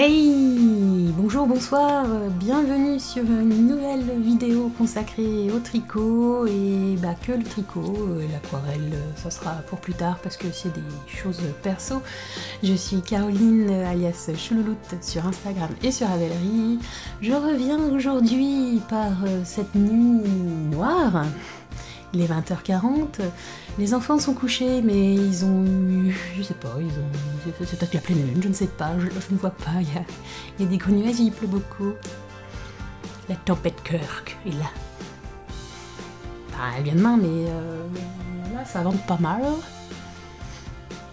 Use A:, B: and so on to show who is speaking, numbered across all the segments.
A: Hey, bonjour, bonsoir, bienvenue sur une nouvelle vidéo consacrée au tricot et que le tricot, l'aquarelle, ça sera pour plus tard parce que c'est des choses perso. Je suis Caroline alias Choulouloute sur Instagram et sur Ravelry. Je reviens aujourd'hui par cette nuit noire. Il est 20h40, les enfants sont couchés, mais ils ont eu, je sais pas, c'est peut-être la pleine lune, je ne sais pas, je ne vois pas, il y a des gros nuages, il pleut beaucoup. La tempête Kirk est là. Enfin, elle vient demain, mais là, ça vente pas mal.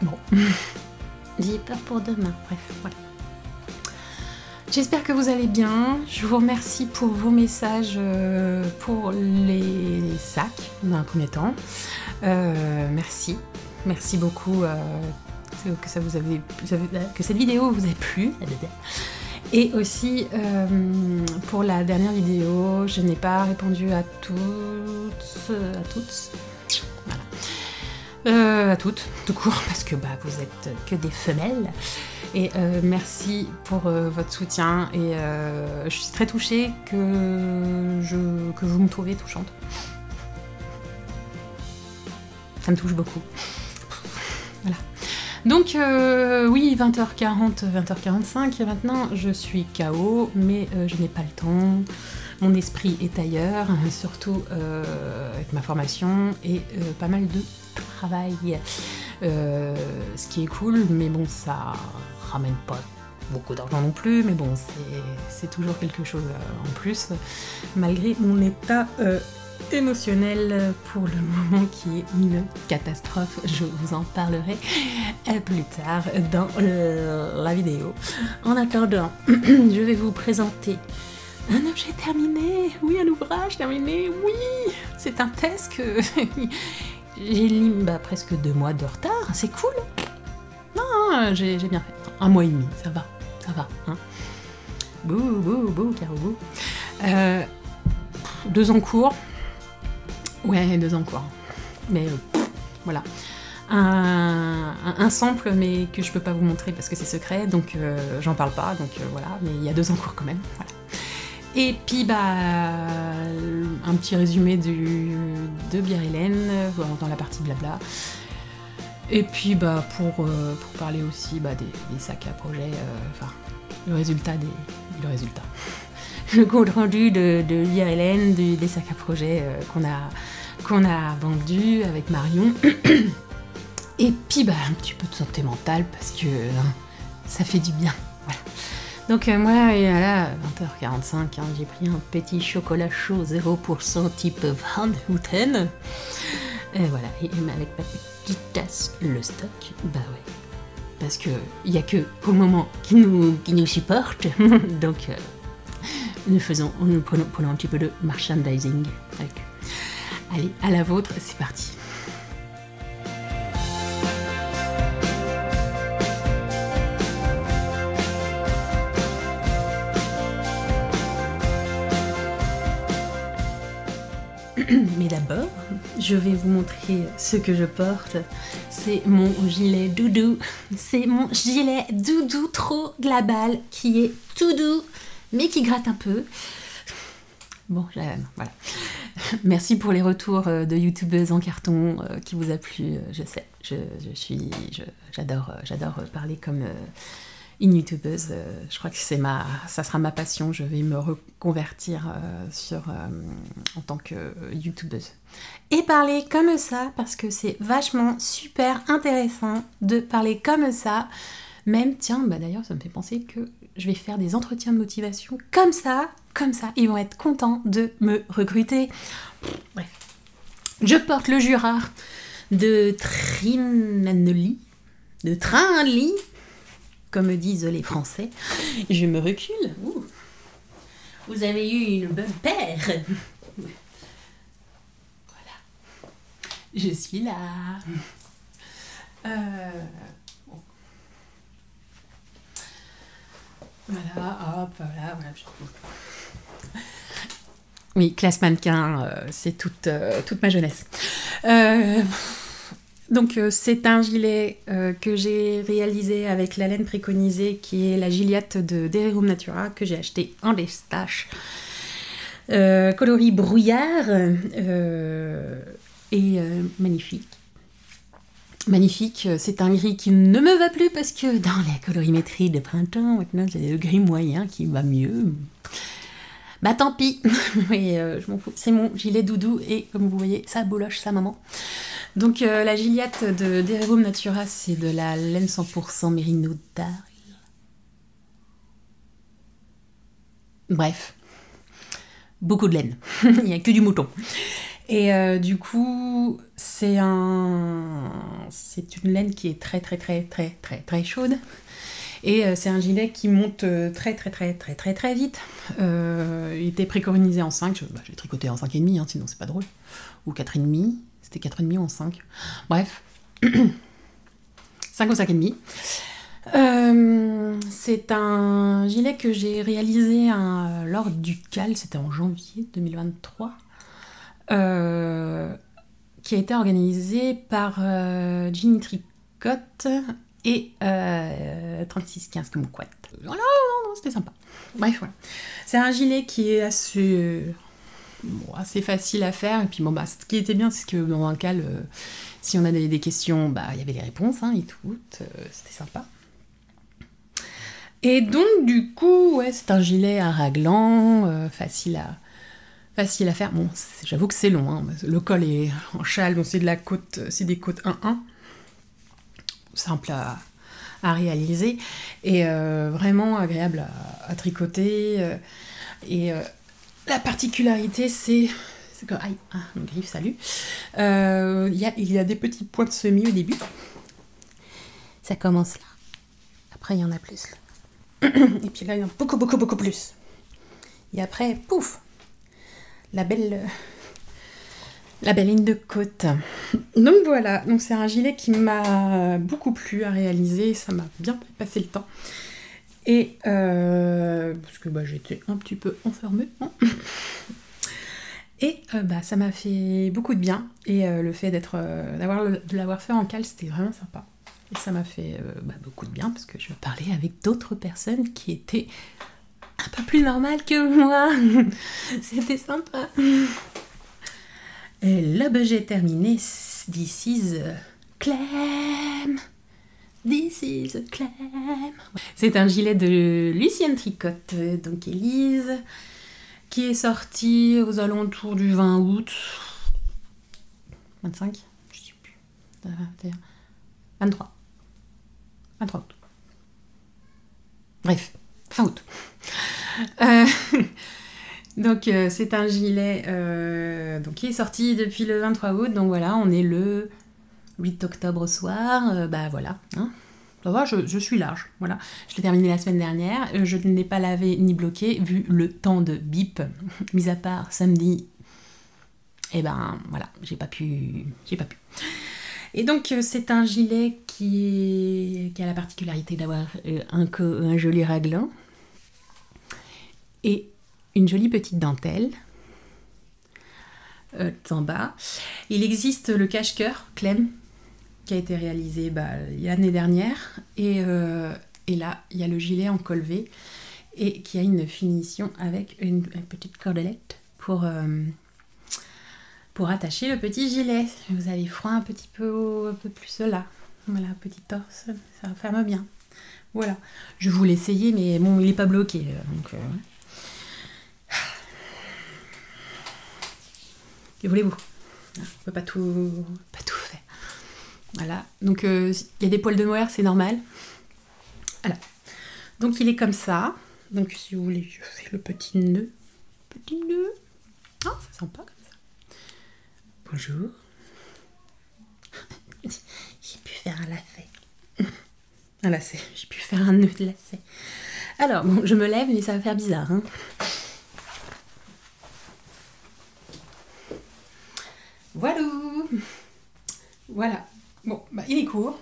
A: Bon, j'ai peur pour demain, bref, voilà. J'espère que vous allez bien, je vous remercie pour vos messages pour les sacs dans un premier temps. Merci beaucoup que cette vidéo vous ait plu. Et aussi pour la dernière vidéo, je n'ai pas répondu à toutes, voilà. À toutes, tout court, parce que vous êtes que des femelles. Et merci pour votre soutien et je suis très touchée que vous me trouviez touchante. Ça me touche beaucoup. Voilà. Donc oui, 20h40, 20h45, et maintenant je suis KO, mais je n'ai pas le temps. Mon esprit est ailleurs, surtout avec ma formation et pas mal de travail. Ce qui est cool, mais bon, ça ramène pas beaucoup d'argent non plus, mais bon, c'est toujours quelque chose en plus, malgré mon état émotionnel pour le moment qui est une catastrophe. Je vous en parlerai plus tard dans la vidéo. En attendant, je vais vous présenter un objet terminé, oui, un ouvrage terminé, oui, c'est un test que j'ai lu presque 2 mois de retard, c'est cool. Non, j'ai bien fait. 1 mois et demi, ça va, hein. Bouh, Caro, bouh. 2 en cours. Ouais, 2 en cours. Mais voilà. Un sample, mais que je peux pas vous montrer parce que c'est secret, donc j'en parle pas, donc voilà. Mais il y a 2 en cours quand même, voilà. Et puis un petit résumé de Bière Hélène dans la partie blabla. Et puis pour parler aussi des sacs à projet, le résultat. Le compte rendu de Bière Hélène, des sacs à projet qu'on a vendus avec Marion. Et puis un petit peu de santé mentale parce que ça fait du bien. Voilà. Donc moi, là, 20h45, j'ai pris un petit chocolat chaud 0% type Van Houten. Et voilà, et avec ma petite tasse, le stock, ouais. Parce que il n'y a que, pour le moment, qui nous supporte. Donc, nous prenons un petit peu de merchandising. Allez, à la vôtre, c'est parti. Mais d'abord, je vais vous montrer ce que je porte. C'est mon gilet doudou. C'est mon gilet doudou trop global qui est tout doux, mais qui gratte un peu. Bon, voilà. Merci pour les retours de youtubeuses en carton qui vous a plu. Je sais, j'adore parler comme une youtubeuse. Je crois que ça sera ma passion. Je vais me reconvertir en tant que youtubeuse. Et parler comme ça, parce que c'est vachement super intéressant de parler comme ça. Même, tiens, d'ailleurs, ça me fait penser que je vais faire des entretiens de motivation comme ça. Ils vont être contents de me recruter. Bref. Je porte le Jura de Trinanoli, comme disent les Français. Je me recule. Ouh. Vous avez eu une bonne paire. Voilà. Je suis là. Bon. Voilà, hop, voilà. Oui, classe mannequin, c'est toute ma jeunesse. Donc c'est un gilet que j'ai réalisé avec la laine préconisée qui est la Gilliatt de Derirum Natura que j'ai acheté en lestache. Coloris brouillard et magnifique. Magnifique, c'est un gris qui ne me va plus parce que dans la colorimétrie de printemps, maintenant j'ai le gris moyen qui va mieux. Bah tant pis, mais je m'en fous, c'est mon gilet doudou et comme vous voyez, ça bouloche sa maman. Donc la Gilliatt de Derirum Natura, c'est de la laine 100% mérino d'Arles. Bref, beaucoup de laine, il n'y a que du mouton. Et du coup, c'est une laine qui est très chaude. Et c'est un gilet qui monte très vite. Il était préconisé en 5, j'ai tricoté en 5,5, hein, sinon c'est pas drôle. Ou 4,5, c'était 4,5 ou en 5. Bref, 5 ou 5,5. C'est un gilet que j'ai réalisé lors du CAL, c'était en janvier 2023. Qui a été organisé par Ginny Tricotte et 3615 comme quad. Oh non, c'était sympa. Bref, voilà. C'est un gilet qui est assez facile à faire. Et puis bon, bah, ce qui était bien, c'est que dans un cal, si on a des questions, bah, il y avait les réponses hein, et tout. C'était sympa. Et donc, du coup, ouais, c'est un gilet à raglan, facile à faire. Bon, j'avoue que c'est long. Hein. Le col est en châle. Bon, c'est des côtes 1-1. Simple à réaliser. Et vraiment agréable à tricoter. Et la particularité, c'est que... Aïe, le griffe, salut. Il y a des petits points de semis au début. Ça commence là. Après, il y en a plus. Là. Et puis là, il y en a beaucoup plus. Et après, pouf, la belle ligne de côte. Donc voilà, donc c'est un gilet qui m'a beaucoup plu à réaliser, ça m'a bien passé le temps. Et parce que bah, j'étais un petit peu enfermée. Hein. Et ça m'a fait beaucoup de bien. Et le fait de l'avoir fait en cale, c'était vraiment sympa. Et ça m'a fait beaucoup de bien parce que je parlais avec d'autres personnes qui étaient un peu plus normales que moi. C'était sympa. Et là, j'ai terminé. This is Clem. This is Clem. C'est un gilet de Lucienne Tricotte, donc Élise, qui est sorti aux alentours du 20 août. 25 ? Je sais plus. 23 août. Bref, fin août. Donc c'est un gilet qui est sorti depuis le 23 août. Donc voilà, on est le 8 octobre au soir. Voilà. Hein. Ça va, je suis large. Voilà. Je l'ai terminé la semaine dernière. Je ne l'ai pas lavé ni bloqué vu le temps de bip. Mis à part samedi. Et voilà, j'ai pas pu. Et donc c'est un gilet qui a la particularité d'avoir un joli raglan et une jolie petite dentelle en bas. Il existe le cache-cœur Clem qui a été réalisé l'année dernière et là il y a le gilet en col V et qui a une finition avec une petite cordelette pour attacher le petit gilet. Vous avez froid un peu plus là. Voilà, petit torse, ça ferme bien. Voilà, je voulais essayer, mais bon, il n'est pas bloqué. Donc, que voulez-vous ? On ne peut pas tout faire. Voilà, donc il y a des poils de mohair, c'est normal. Voilà, donc il est comme ça. Donc si vous voulez, je fais le petit nœud. Ah, c'est sympa comme ça. Bonjour. J'ai pu faire un lacet. Un lacet. J'ai pu faire un nœud de lacet. Alors, bon, je me lève, mais ça va faire bizarre. Hein. Voilà. Bon, il est court.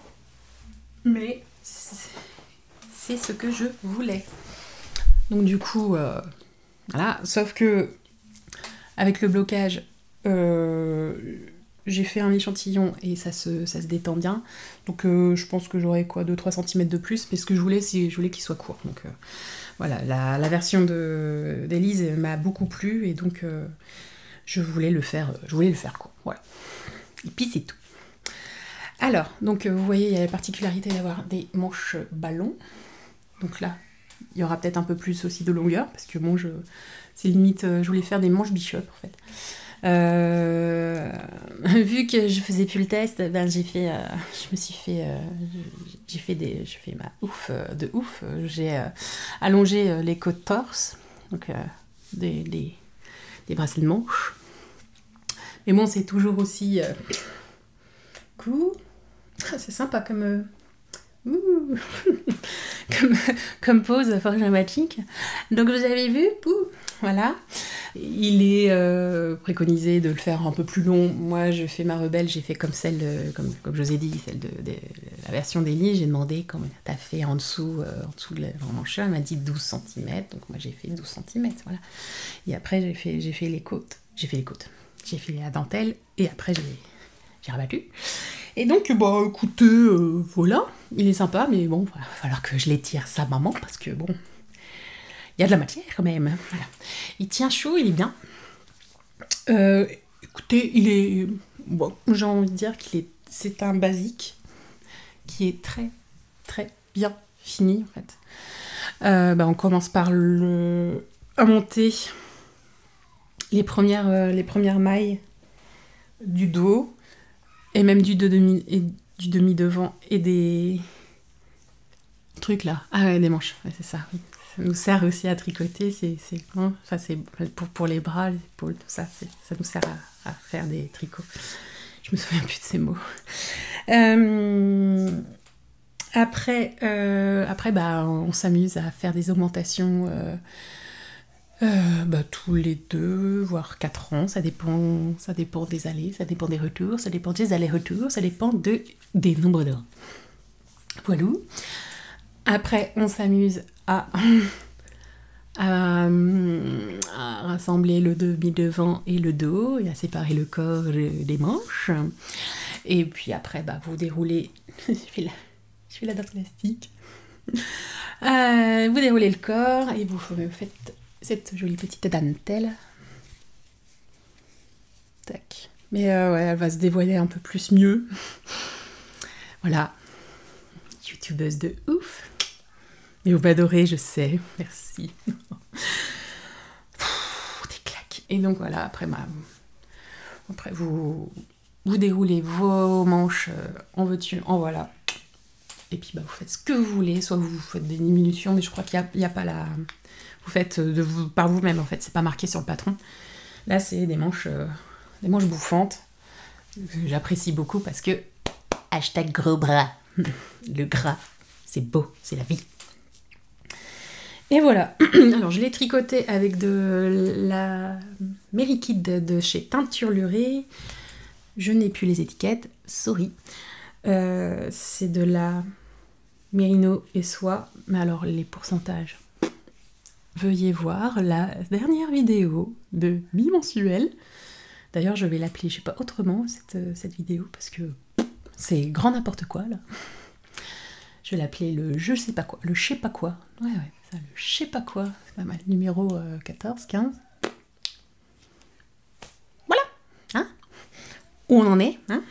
A: Mais c'est ce que je voulais. Donc du coup, voilà. Sauf que avec le blocage... j'ai fait un échantillon et ça se détend bien. Donc je pense que j'aurai quoi, 2-3 cm de plus, mais ce que je voulais, c'est je voulais qu'il soit court. Donc voilà, la version d'Élise m'a beaucoup plu et donc je voulais le faire court. Voilà. Et puis c'est tout. Alors, donc vous voyez, il y a la particularité d'avoir des manches ballons. Donc là, il y aura peut-être un peu plus aussi de longueur, parce que bon, c'est limite, je voulais faire des manches bishop en fait. Vu que je faisais plus le test, ben j'ai fait ma ouf de ouf. J'ai allongé les côtes torse, donc des bracelets de manche. Mais bon, c'est toujours aussi cool. C'est sympa comme comme pose fort dramatique. Donc vous avez vu, voilà. Il est préconisé de le faire un peu plus long. Moi, je fais ma rebelle, j'ai fait comme comme je vous ai dit, celle de la version d'Élise. J'ai demandé comment t'as fait en dessous de la mancheur. Elle m'a dit 12 cm, donc moi j'ai fait 12 cm, voilà. Et après j'ai fait les côtes. J'ai fait la dentelle, et après j'ai rabattu. Et donc, bah écoutez, voilà, il est sympa, mais bon, il va falloir que je l'étire sa maman, parce que bon, il y a de la matière quand même. Voilà. Il tient chaud, il est bien. Écoutez, il est... Bon, j'ai envie de dire c'est un basique qui est très, très bien fini, en fait. On commence par à monter les premières mailles du dos, et même du demi devant, et des trucs là. Ah ouais, des manches, ouais, c'est ça, oui. Ça nous sert aussi à tricoter, c'est pour les bras, les épaules, tout ça, ça nous sert à faire des tricots. Je me souviens plus de ces mots. Après, on s'amuse à faire des augmentations tous les 2, voire 4 ans, ça dépend des allées, ça dépend des retours, ça dépend des allers-retours, ça dépend des nombres d'heures. Voilà. Après, on s'amuse à rassembler le demi-devant et le dos, et à séparer le corps des manches. Et puis après, vous déroulez... je fais la danse plastique. Vous déroulez le corps et vous faites cette jolie petite dentelle. Tac. Mais elle va se dévoiler un peu plus mieux. Voilà. Youtubeuse de ouf. Mais vous m'adorez, je sais. Merci. Des claques. Et donc voilà, après vous déroulez vos manches en veux-tu, en voilà. Et puis vous faites ce que vous voulez. Soit vous faites des diminutions, mais je crois qu'il n'y a pas la... Vous faites par vous-même, en fait. C'est pas marqué sur le patron. Là, c'est des manches bouffantes. J'apprécie beaucoup parce que... Hashtag gros bras. Le gras, c'est beau, c'est la vie. Et voilà. Alors, je l'ai tricoté avec de la Mérikit de chez Teinture Lurée. Je n'ai plus les étiquettes, sorry. C'est de la mérino et soie. Mais alors, les pourcentages... Veuillez voir la dernière vidéo de bimensuel. D'ailleurs, je vais l'appeler, je sais pas autrement, cette vidéo, parce que c'est grand n'importe quoi, là. Je vais l'appeler le je sais pas quoi, le je sais pas quoi. Ouais, ça, le je sais pas quoi, c'est pas mal. Numéro 14, 15. Voilà, hein. Où on en est, hein.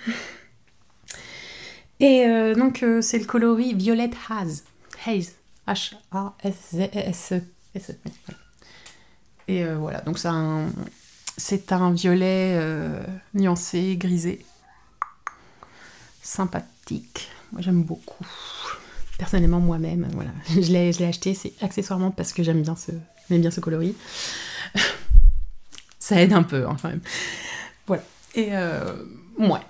A: Et donc, c'est le coloris Violet Haze. Haze. H-A-S-Z-E-S-E. Et voilà, donc c'est un violet nuancé, grisé, sympathique. Moi j'aime beaucoup. Personnellement moi-même, voilà, je l'ai acheté, c'est accessoirement parce que j'aime bien ce coloris. Ça aide un peu, hein, quand même. Voilà. Et ouais.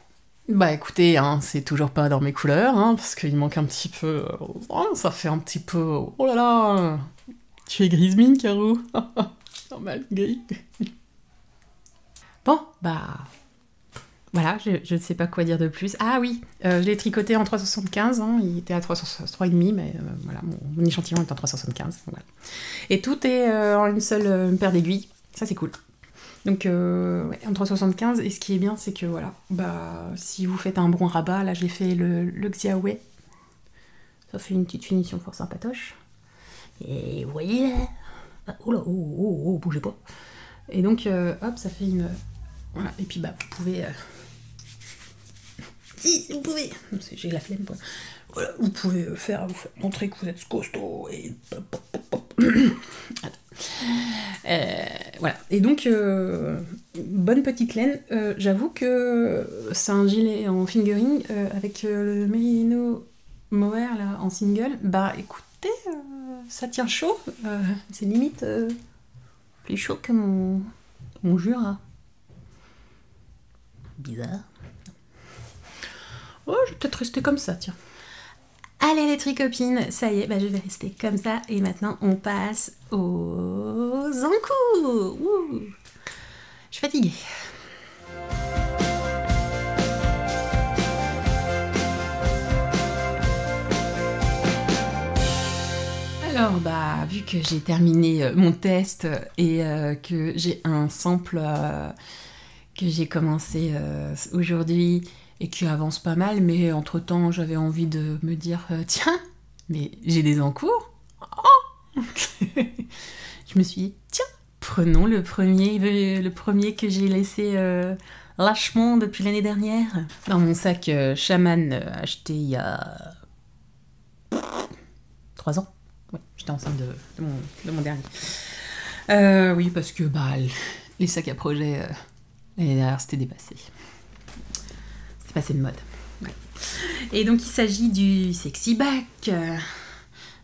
A: Écoutez, hein, c'est toujours pas dans mes couleurs, hein, parce qu'il manque un petit peu. Ça fait un petit peu. Oh là là. Tu es grise mine, Caro. Normal, gris. Bon, voilà, je ne sais pas quoi dire de plus. Ah oui, je l'ai tricoté en 3,75, hein, il était à 3,5, mais voilà, mon échantillon est en 3,75. Voilà. Et tout est en une seule paire d'aiguilles, ça c'est cool. Donc ouais, entre 75, et ce qui est bien, c'est que voilà, bah si vous faites un bon rabat, là j'ai fait le Xiaowei, ça fait une petite finition fort sympatoche. Et vous voyez là, oh là, oh, bougez pas. Et donc hop, ça fait une, voilà, et puis bah vous pouvez, si vous pouvez, j'ai la flemme quoi. Voilà, vous pouvez vous faire montrer que vous êtes costaud et voilà. Et donc bonne petite laine. J'avoue que c'est un gilet en fingering avec le Merino Mohair là en single. Bah écoutez, ça tient chaud. C'est limite plus chaud que mon Jura. Bizarre. Oh, je vais peut-être rester comme ça, tiens. Allez les tricopines, ça y est, bah, je vais rester comme ça. Et maintenant, on passe aux encours. Ouh. Je suis fatiguée. Alors, bah, vu que j'ai terminé mon test et que j'ai un sample que j'ai commencé aujourd'hui et qui avance pas mal, mais entre-temps, j'avais envie de me dire tiens, mais j'ai des encours. Oh je me suis dit, tiens, prenons le premier que j'ai laissé lâchement depuis l'année dernière. Dans mon sac Shaman acheté il y a 3 ans. Ouais, j'étais enceinte de mon dernier. Oui, parce que bah, les sacs à projet, l'année dernière, c'était dépassé. C'était passé de mode. Ouais. Et donc, il s'agit du Sexy Back.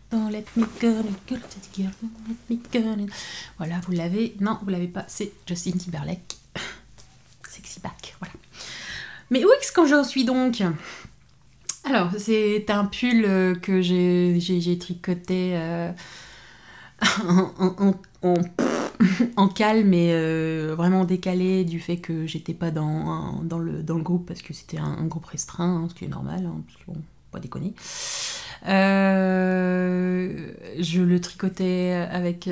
A: Don't let me go, girl, let me go. Voilà, vous l'avez. Non, vous l'avez pas. C'est Justin Timberlake. Sexy Back, voilà. Mais où est-ce que j'en suis donc ? Alors, c'est un pull que j'ai tricoté en calme et vraiment décalé du fait que j'étais pas dans le groupe parce que c'était un groupe restreint, ce qui est normal, parce que bon, pas déconner. Je le tricotais avec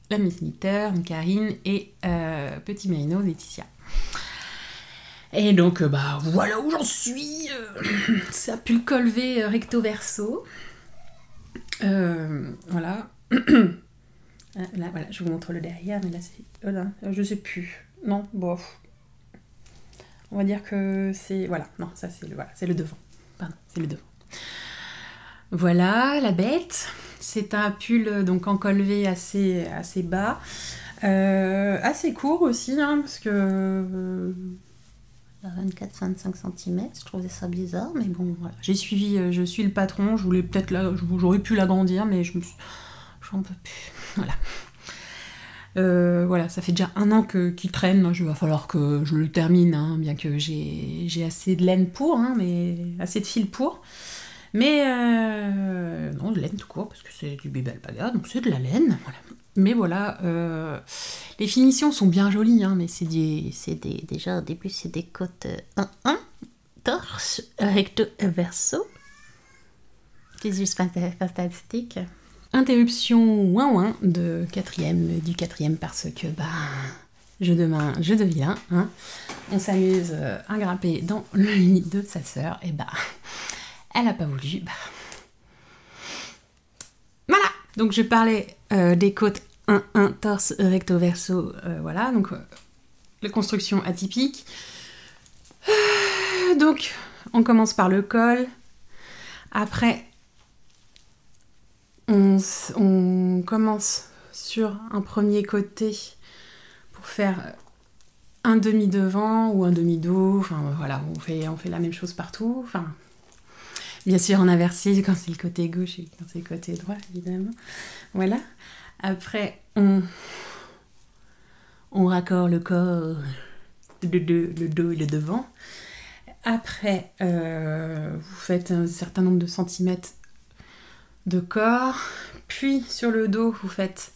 A: la Miss Knitter, Karine et Petit Merino, Laetitia. Et donc, bah voilà où j'en suis. Ça pue le col V recto verso. Voilà. Là, voilà, je vous montre le derrière, mais là, c'est... Oh là, je sais plus. Non, bof. On va dire que c'est... Voilà, non, ça, c'est le devant. Pardon, c'est le devant. Voilà, la bête. C'est un pull, donc, en col V assez bas. Assez court aussi, hein, parce que... 24-25 cm, je trouvais ça bizarre, mais bon, voilà. J'ai suivi, je suis le patron, j'aurais pu l'agrandir, mais j'en peux plus, voilà. Voilà, ça fait déjà 1 an qu'il traîne, il va falloir que je le termine, hein, bien que j'ai assez de laine pour, hein, mais assez de fil pour. Mais non, de laine tout court, parce que c'est du bébé alpaga, donc c'est de la laine, voilà. Mais voilà, les finitions sont bien jolies, hein, mais déjà au début c'est des côtes 1-1, torse, recto verso. C'est juste fantastique. Interruption ouin du quatrième parce que bah je deviens, hein. On s'amuse à grimper dans le lit de sa sœur, et bah elle a pas voulu, bah voilà. Donc je parlais des côtes 1-1, torse, recto verso, voilà, donc la construction atypique. Donc on commence par le col, après on commence sur un premier côté pour faire un demi devant ou un demi dos, enfin voilà, on fait la même chose partout, enfin bien sûr en inversé quand c'est le côté gauche et quand c'est le côté droit évidemment, voilà. Après on raccord le corps, le dos et le devant. Après vous faites un certain nombre de centimètres de corps, puis sur le dos vous faites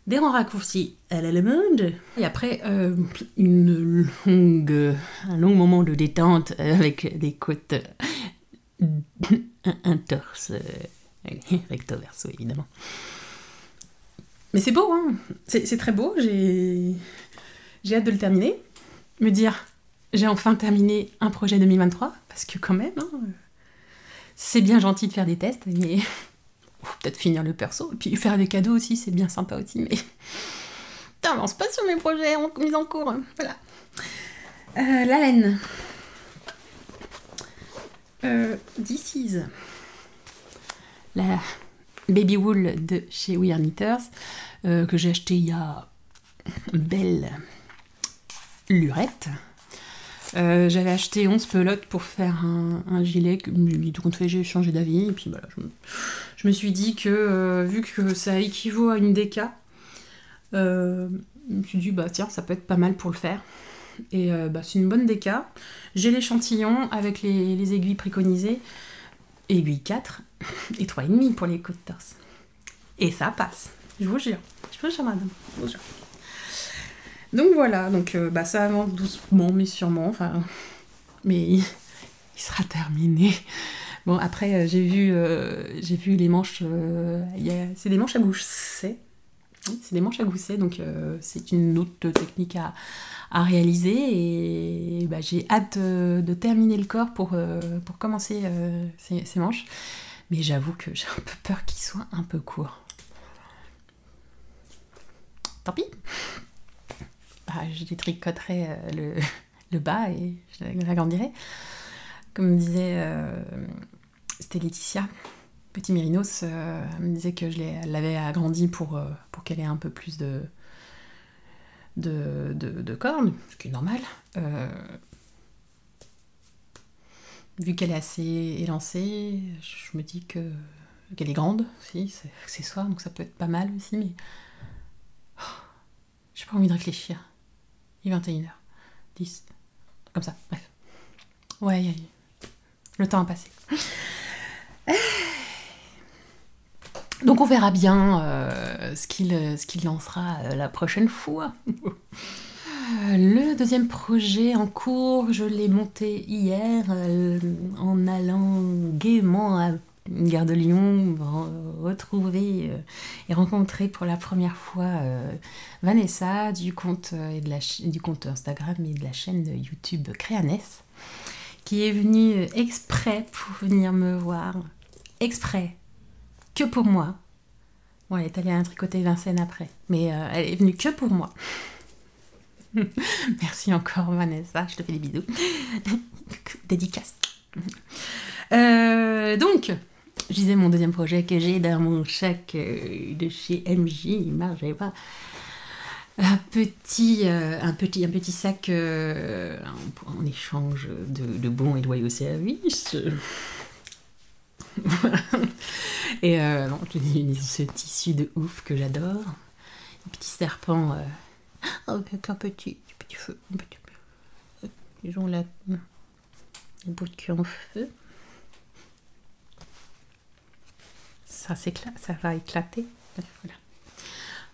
A: des rangs raccourcis à l'allemande, et après un long moment de détente avec des côtes, un torse recto verso évidemment. Mais c'est beau, hein, c'est très beau. J'ai hâte de le terminer, me dire j'ai enfin terminé un projet 2023, parce que quand même, hein, c'est bien gentil de faire des tests, mais faut peut-être finir le perso, et puis faire des cadeaux aussi, c'est bien sympa aussi, mais t'avances pas sur mes projets en mise en cours, hein. Voilà. La laine. This is la baby wool de chez We Are Knitters, que j'ai acheté il y a une belle lurette. J'avais acheté 11 pelotes pour faire un gilet, tout compte fait j'ai changé d'avis, et puis voilà, je me suis dit que vu que ça équivaut à une déca, je me suis dit bah tiens ça peut être pas mal pour le faire. Et c'est une bonne déca. J'ai l'échantillon avec les aiguilles préconisées, aiguille 4 et 3,5 pour les côtes de torse. Et ça passe, je vous jure madame, je vous jure. Donc voilà, donc ça avance doucement mais sûrement, mais il sera terminé. Bon après j'ai vu les manches, c'est des manches à gousset, c'est des manches à gousset, donc c'est une autre technique à réaliser, et j'ai hâte de terminer le corps pour commencer ces manches, mais j'avoue que j'ai un peu peur qu'il soit un peu court. Tant pis. Je détricoterai le bas et je l'agrandirai. Comme disait c'était Laetitia, Petit Mérinos, elle me disait que elle l'avais agrandi pour qu'elle ait un peu plus de cornes, ce qui est normal. Vu qu'elle est assez élancée, je me dis qu'elle est grande aussi, c'est accessoire, donc ça peut être pas mal aussi, mais j'ai pas envie de réfléchir. Il est 21h10, comme ça, bref. Ouais, le temps a passé. Donc on verra bien ce qu'il lancera la prochaine fois. Le deuxième projet en cours, je l'ai monté hier en allant gaiement à Gare de Lyon, retrouver et rencontrer pour la première fois Vanessa du compte Instagram et de la chaîne YouTube Créaness, qui est venue exprès pour venir me voir, exprès, que pour moi. Bon, elle est allée à un tricoter Vincennes après, mais elle est venue que pour moi. Merci encore Vanessa, je te fais des bisous. Dédicace. Donc, je disais mon deuxième projet que j'ai dans mon sac de chez MJ, il marche, j'avais pas un petit sac en échange de bons et loyaux services. Et je dis ce tissu de ouf que j'adore, un petit serpent avec un petit feu, disons là, un bout de queue en feu. Ça va éclater. Voilà.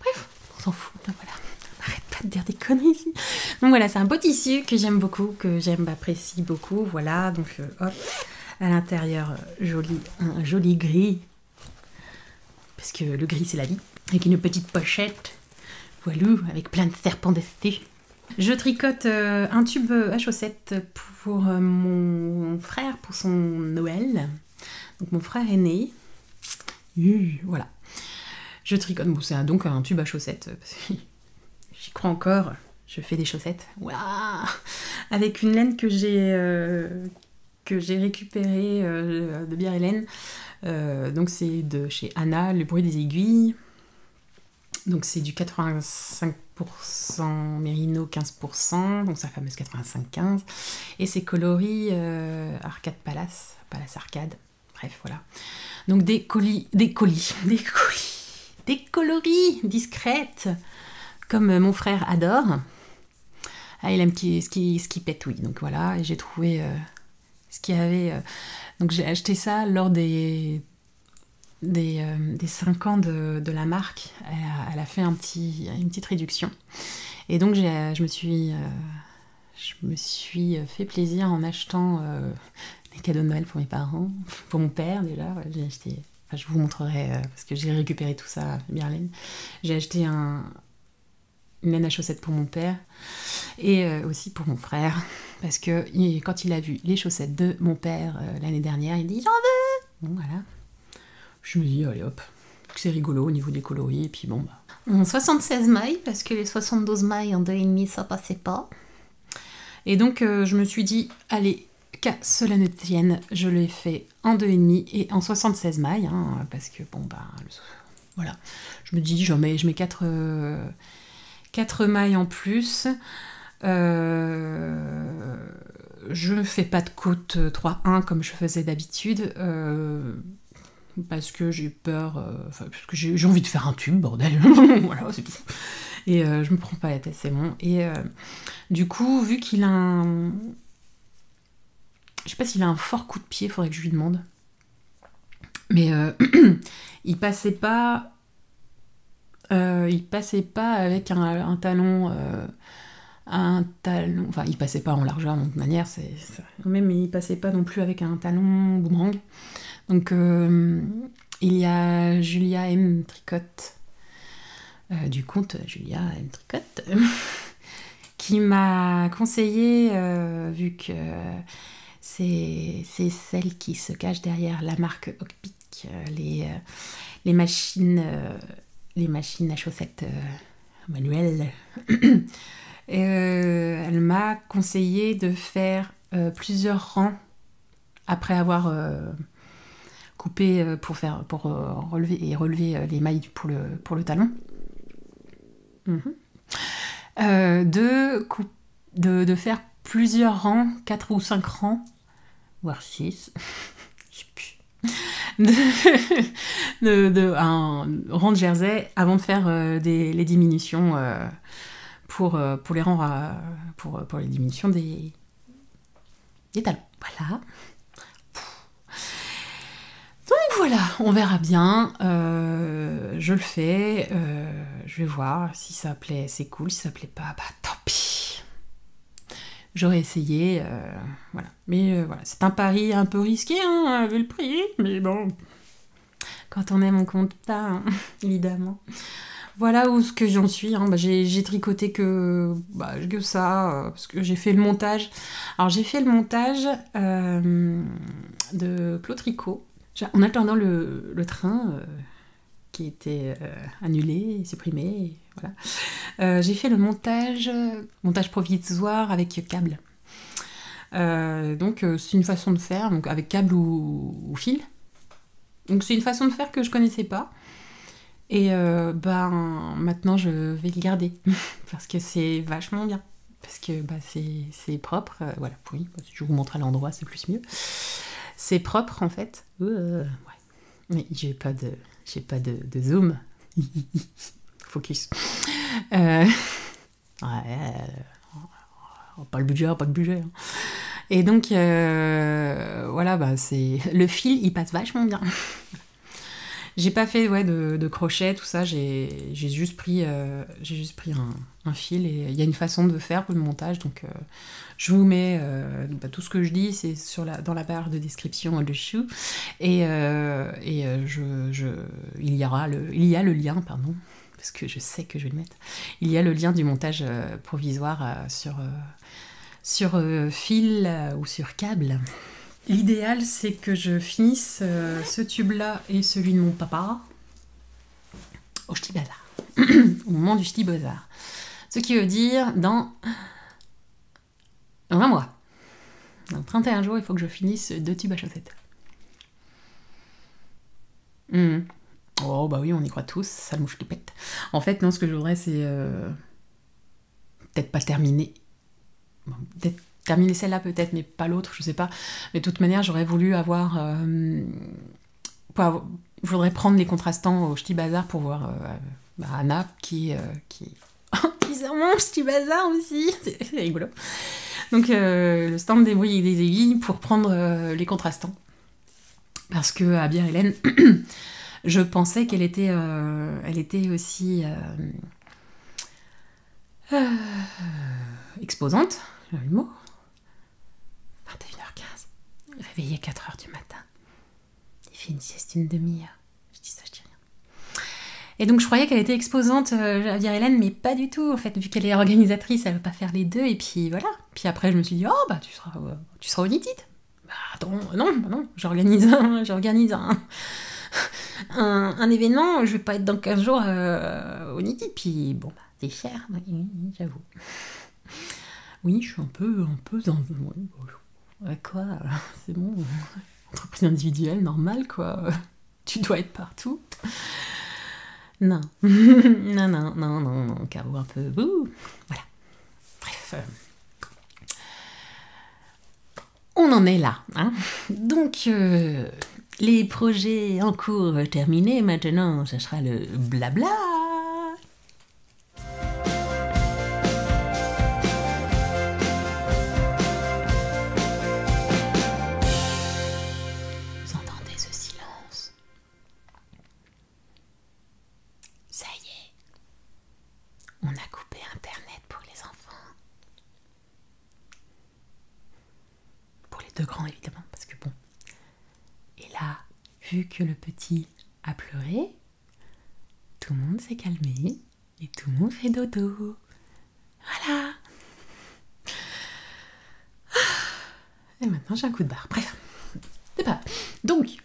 A: Bref, on s'en fout. Voilà. Arrête pas de dire des conneries ici. Donc voilà, c'est un beau tissu que j'aime beaucoup, apprécie beaucoup. Voilà, donc hop, à l'intérieur, un joli gris. Parce que le gris, c'est la vie. Avec une petite pochette. Voilà, avec plein de serpents dessus. Je tricote un tube à chaussettes pour mon frère, pour son Noël. Donc mon frère aîné. Voilà. Je tricote, bon, c'est donc un tube à chaussettes. J'y crois encore, je fais des chaussettes. Waouh, avec une laine que j'ai récupérée de Bière Hélène. Donc c'est de chez Anna, le bruit des aiguilles. Donc c'est du 85% mérino, 15%, donc sa fameuse 85-15. Et c'est coloris Arcade Palace Arcade. Bref, voilà. Donc des coloris discrètes, comme mon frère adore. Ah, il aime ce qui pétouille. Donc voilà, et j'ai trouvé ce qu'il y avait. Donc j'ai acheté ça lors des 5 ans de la marque. Elle a fait une petite réduction. Et donc je me suis fait plaisir en achetant des cadeaux de Noël pour mes parents, pour mon père déjà. J'ai acheté, je vous montrerai parce que j'ai récupéré tout ça à Berlin. J'ai acheté un une laine à chaussettes pour mon père et aussi pour mon frère. Parce que quand il a vu les chaussettes de mon père l'année dernière, il dit « J'en veux !» Bon, voilà. Je me dis « Allez hop, c'est rigolo au niveau des coloris. » Et puis bon, bah... 76 mailles, parce que les 72 mailles en 2,5, ça passait pas. Et donc, je me suis dit « Allez, qu'à cela ne tienne, je l'ai fait en 2,5 et en 76 mailles. Hein, » parce que bon, bah... Voilà. Je me dis « Je mets 4 mailles en plus. » Je ne fais pas de côte 3-1 comme je faisais d'habitude parce que j'ai peur, parce que j'ai envie de faire un tube, bordel. Voilà, c'est tout. Et je me prends pas la tête, c'est bon. Et du coup, vu qu'il a un... Je sais pas s'il a un fort coup de pied, faudrait que je lui demande. Mais il passait pas avec un talon... enfin il passait pas en largeur de toute manière, mais il passait pas non plus avec un talon boomerang. Donc il y a Julia M. Tricotte, du compte Julia M. Tricotte, qui m'a conseillé, vu que c'est celle qui se cache derrière la marque Hockpick, les machines à chaussettes manuelles. Elle m'a conseillé de faire plusieurs rangs après avoir coupé pour relever les mailles pour le talon. De faire plusieurs rangs, 4 ou 5 rangs, voire 6, je sais plus, un rang de jersey avant de faire les diminutions pour les rangs pour les diminutions des talons. Voilà. Donc voilà, on verra bien. Je le fais. Je vais voir si ça plaît, c'est cool. Si ça plaît pas, bah tant pis. J'aurais essayé. Voilà. Mais voilà, c'est un pari un peu risqué, hein, vu le prix. Mais bon, quand on aime, on compte pas, hein, évidemment. Voilà où ce que j'en suis. Hein. Bah, j'ai tricoté que ça, parce que j'ai fait le montage. Alors j'ai fait le montage de Claude Tricot. En attendant le train qui était annulé, supprimé, voilà. J'ai fait le montage provisoire avec câble. Donc c'est une façon de faire, donc avec câble ou fil. Donc c'est une façon de faire que je connaissais pas. Et maintenant je vais le garder parce que c'est vachement bien. Parce que c'est propre. Voilà, oui, je vous montre à l'endroit, c'est plus mieux. C'est propre en fait. Ouais. Mais j'ai pas de zoom. Focus. Ouais, pas le budget. Hein. Et donc voilà, c'est le fil, il passe vachement bien. J'ai pas fait de crochet, tout ça, j'ai juste pris un fil et il y a une façon de faire pour le montage, donc je vous mets tout ce que je dis, c'est dans la barre de description au-dessus, et il y a le lien, pardon, parce que je sais que je vais le mettre, il y a le lien du montage provisoire sur fil ou sur câble. L'idéal, c'est que je finisse ce tube-là et celui de mon papa au Ch'ti Bazar, au moment du Ch'ti Bazar. Ce qui veut dire dans 20 mois. Dans 31 jours, il faut que je finisse 2 tubes à chaussettes. Oh, bah oui, on y croit tous, sale mouche qui pète. En fait, non, ce que je voudrais, c'est peut-être pas terminer. Bon, peut-être terminer celle-là peut-être, mais pas l'autre, je sais pas. Mais de toute manière, j'aurais voulu avoir... je voudrais prendre les contrastants au Ch'ti Bazar pour voir Anna qui sert mon Ch'ti Bazar aussi. C'est rigolo. Donc le stand des brouilles et des aiguilles pour prendre les contrastants. Parce que à Bière Hélène, je pensais qu'elle était aussi exposante, le mot. 21h15, réveillé 4h du matin. Il fait une sieste une demi-heure. Je dis ça, je dis rien. Et donc je croyais qu'elle était exposante, Bière Hélène, mais pas du tout en fait, vu qu'elle est organisatrice, elle veut pas faire les deux, et puis voilà. Puis après je me suis dit, oh bah tu seras auditite. Bah attends, non, j'organise un événement, je vais pas être dans 15 jours au Niti, puis bon, bah, c'est cher, oui, j'avoue. Oui, je suis un peu dans... quoi, c'est bon, entreprise individuelle, normale, quoi. Tu dois être partout. Non, non, Caro, un peu... Voilà. Bref. On en est là, hein. Donc... les projets en cours terminés, maintenant, ça sera le blabla. Vous entendez ce silence? Ça y est, on a coupé Internet pour les enfants. Pour les deux grands, évidemment, parce que bon... Et là, vu que le petit a pleuré, tout le monde s'est calmé et tout le monde fait dodo. Voilà. Et maintenant j'ai un coup de barre. Bref, c'est pas. Donc,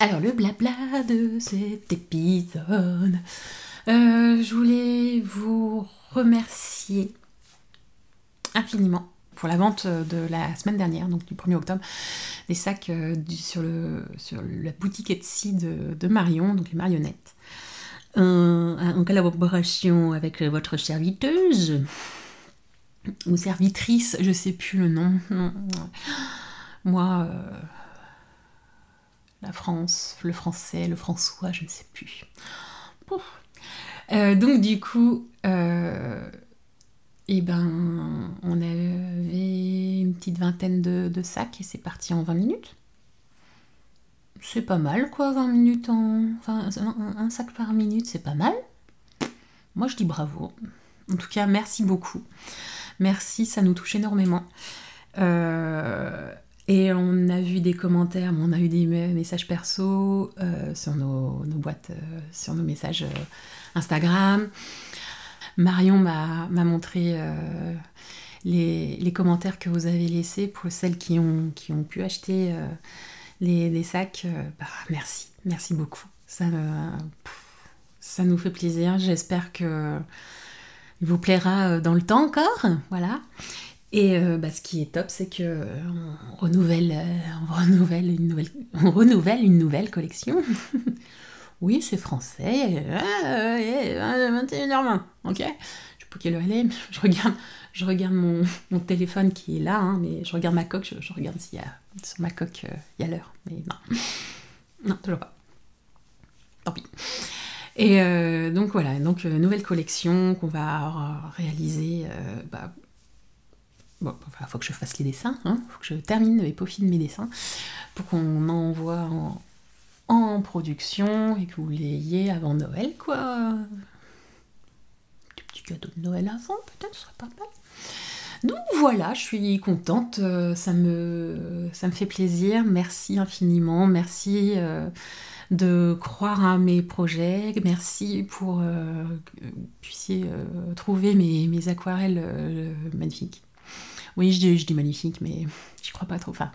A: alors le blabla de cet épisode. Je voulais vous remercier infiniment pour la vente de la semaine dernière, donc du 1er octobre, des sacs sur la boutique Etsy de Marion, donc les marionnettes, en collaboration avec votre serviteuse, ou servitrice, je sais plus le nom. Non. Moi, la France, le français, le François, je ne sais plus. Donc du coup... Et ben, on avait une petite vingtaine de sacs et c'est parti en 20 minutes. C'est pas mal, quoi, 20 minutes Enfin, un sac par minute, c'est pas mal. Moi, je dis bravo. En tout cas, merci beaucoup. Merci, ça nous touche énormément. Et on a vu des commentaires, on a eu des messages perso sur nos boîtes, sur nos messages Instagram. Marion m'a montré les commentaires que vous avez laissés pour celles qui ont pu acheter les sacs. Merci beaucoup. Ça nous fait plaisir. J'espère que il vous plaira dans le temps encore. Voilà. Et ce qui est top, c'est que on renouvelle une nouvelle collection. Oui, c'est français. 21h20, ok. Je sais pas quelle heure elle est, mais je regarde mon téléphone qui est là, hein, mais je regarde ma coque, je regarde s'il y a sur ma coque il y a l'heure, mais non, toujours pas. Tant pis. Et donc voilà, nouvelle collection qu'on va réaliser. Faut que je fasse les dessins, hein, faut que je termine et peaufine mes dessins pour qu'on envoie en production et que vous l'ayez avant Noël, quoi. Petit cadeau de Noël avant, peut-être, ce serait pas mal. Donc voilà, je suis contente, ça me fait plaisir, merci infiniment, merci de croire à mes projets, merci pour que vous puissiez trouver mes aquarelles magnifiques. Oui, je dis magnifique, mais j'y crois pas trop, enfin,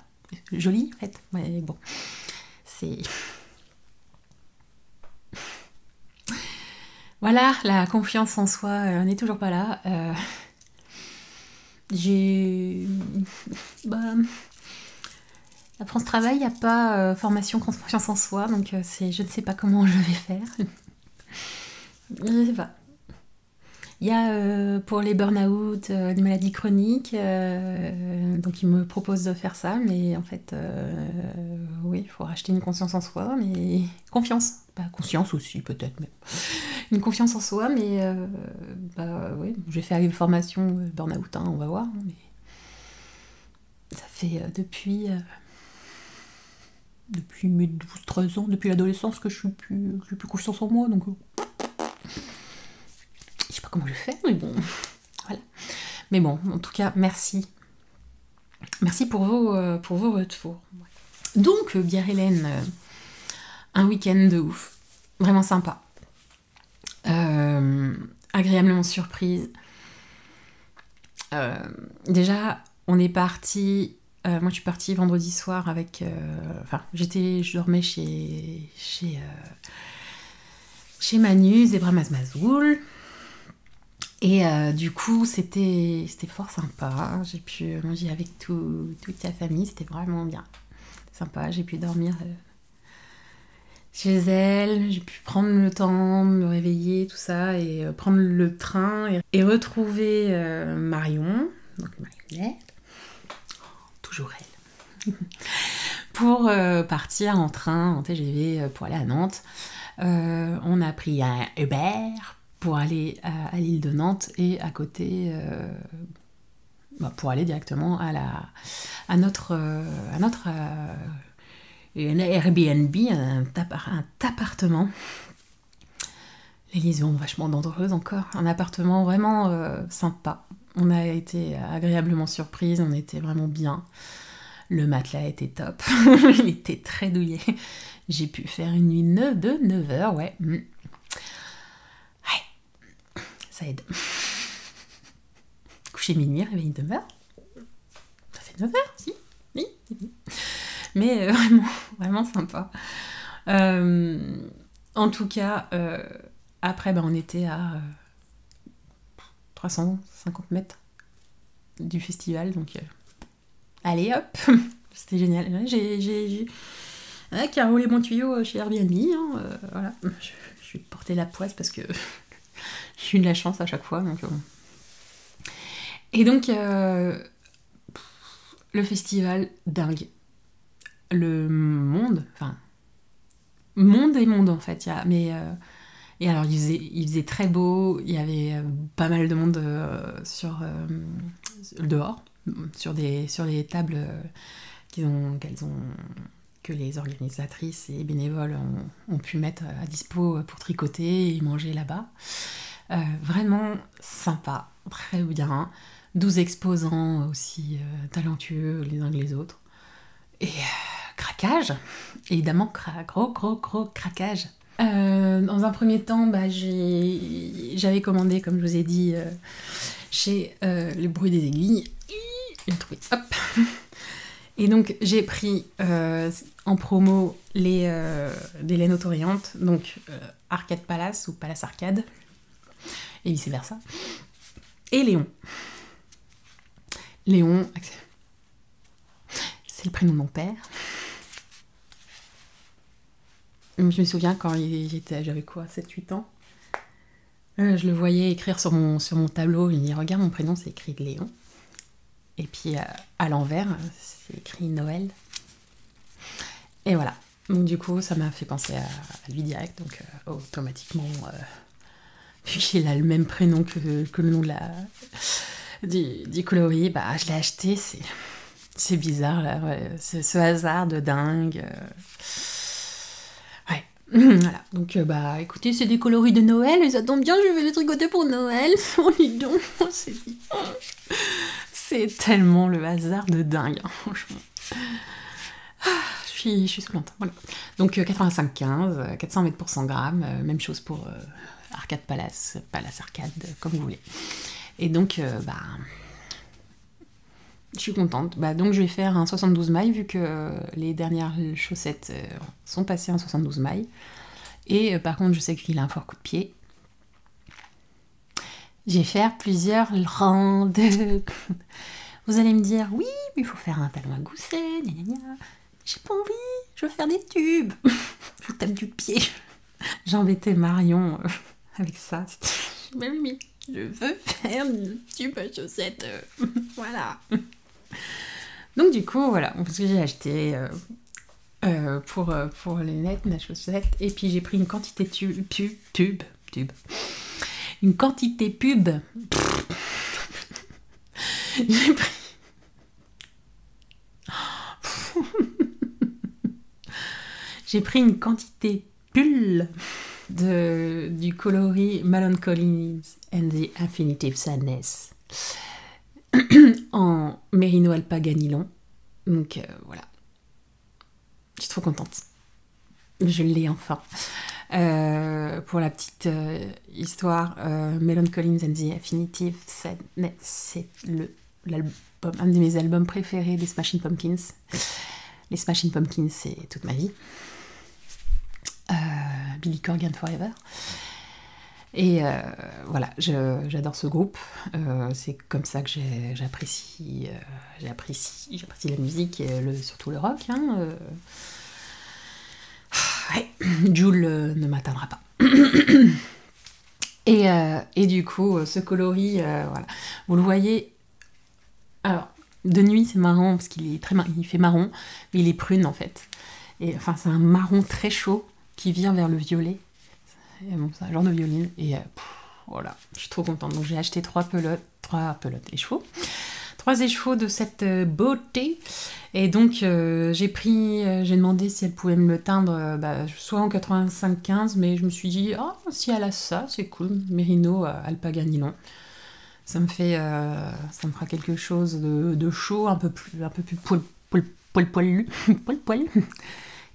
A: joli en fait, ouais, bon, c'est... Voilà, la confiance en soi n'est toujours pas là. À France Travail, il n'y a pas formation confiance en soi, donc je ne sais pas comment je vais faire. Je ne sais pas. Il y a pour les burn-out, les maladies chroniques, donc ils me proposent de faire ça, mais en fait, oui, il faut racheter une conscience en soi, mais confiance, pas conscience aussi peut-être, mais une confiance en soi, mais oui, j'ai fait une formation burn-out, hein, on va voir, mais ça fait depuis mes 12-13 ans, depuis l'adolescence que j'ai plus confiance en moi, donc... Je sais pas comment je fais, mais bon, voilà. Mais bon, en tout cas, merci. Merci pour vos retours. Donc, Bière Hélène, un week-end de ouf. Vraiment sympa. agréablement surprise. Déjà, on est parti. Moi, je suis partie vendredi soir avec. Je dormais chez Manu, Zebra Mazmazoul. Et du coup, c'était fort sympa. J'ai pu manger avec toute sa famille. C'était vraiment bien. Sympa. J'ai pu dormir chez elle. J'ai pu prendre le temps, me réveiller, tout ça, et prendre le train et retrouver Marion, donc Marionnette, toujours elle, pour partir en train, en TGV, pour aller à Nantes. On a pris un Uber pour aller à l'île de Nantes et à côté, pour aller directement à notre Airbnb, un appartement. Les liaisons vachement dangereuses encore. Un appartement vraiment sympa. On a été agréablement surprise, on était vraiment bien. Le matelas était top, il était très douillet. J'ai pu faire une nuit de 9 heures, ouais. Ouais, ça aide. Coucher minuit, réveiller 9 heures. Ça fait 9 heures, si. Oui. Mais vraiment sympa. En tout cas, après, on était à 350 mètres du festival, donc allez hop, c'était génial. J'ai roulé mon tuyau chez Airbnb, voilà. Je vais porter la poisse parce que j'ai eu de la chance à chaque fois. Donc, Et donc, le festival, dingue. Le monde en fait. Et alors, il faisait très beau, il y avait pas mal de monde dehors, sur les tables que les organisatrices et bénévoles ont pu mettre à dispo pour tricoter et manger là-bas. Vraiment sympa, très bien. 12 exposants aussi talentueux les uns que les autres. Et craquage, évidemment, gros craquage. Dans un premier temps, j'avais commandé, comme je vous ai dit, chez Le Bruit des Aiguilles. Je l'ai trouvé, hop. Et donc j'ai pris en promo les laines autoréantes, donc Arcade Palace ou Palace Arcade, et vice versa. Et Léon. Léon, c'est le prénom de mon père. Je me souviens quand j'avais quoi, 7-8 ans, je le voyais écrire sur mon tableau, il me dit regarde mon prénom c'est écrit Léon. Et puis à l'envers, c'est écrit Noël. Et voilà. Donc du coup, ça m'a fait penser à lui direct. Donc automatiquement, vu qu'il a le même prénom que le nom du coloris, je l'ai acheté. C'est bizarre, là. Ouais. C'est ce hasard de dingue. Ouais. Voilà. Donc écoutez, c'est des coloris de Noël. Et ça tombe bien, je vais les tricoter pour Noël. Oh, dis donc, c'est bien. C'est tellement le hasard de dingue, franchement. Je suis saoulante. Voilà. Donc 85,15, 400 mètres pour 100 grammes, même chose pour Arcade Palace, Palace Arcade, comme vous voulez. Et donc, je suis contente. Donc je vais faire un 72 mailles, vu que les dernières chaussettes sont passées en 72 mailles. Et par contre, je sais qu'il a un fort coup de pied. Je vais faire plusieurs rangs de... Vous allez me dire, oui, mais il faut faire un talon à gousset, gna gna gna. J'ai pas envie, je veux faire des tubes. Je tape du pied. J'ai embêté Marion avec ça. Mais oui, je veux faire des tubes à chaussettes. Voilà. Donc du coup, voilà, parce que j'ai acheté pour les nettes, la chaussette, et puis j'ai pris une quantité tube. Une quantité pub. J'ai pris... J'ai pris une quantité pull du coloris Melancholy and the Infinitive Sadness en Merino Alpaga Nylon. Donc voilà. Je suis trop contente. Je l'ai enfin. Pour la petite histoire, Melon Collins and the Affinitive, c'est un de mes albums préférés des Smashing Pumpkins. Les Smashing Pumpkins, c'est toute ma vie. Billy Corgan Forever. Et voilà, j'adore ce groupe. C'est comme ça que j'apprécie la musique et surtout le rock. Hein. Ouais, Jul ne m'atteindra pas. Et du coup, ce coloris, voilà. Vous le voyez. Alors, de nuit, c'est marrant parce qu'il est il fait marron, mais il est prune en fait. Et enfin, c'est un marron très chaud qui vient vers le violet. Bon, c'est un genre de violine. Et voilà, je suis trop contente. Donc, j'ai acheté 3 écheveaux de cette beauté. Et donc, j'ai demandé si elle pouvait me le teindre, soit en 85-15, mais je me suis dit, si elle a ça, c'est cool. Merino, alpaga, nylon. Ça me fera quelque chose de chaud, un peu plus poil-poilu,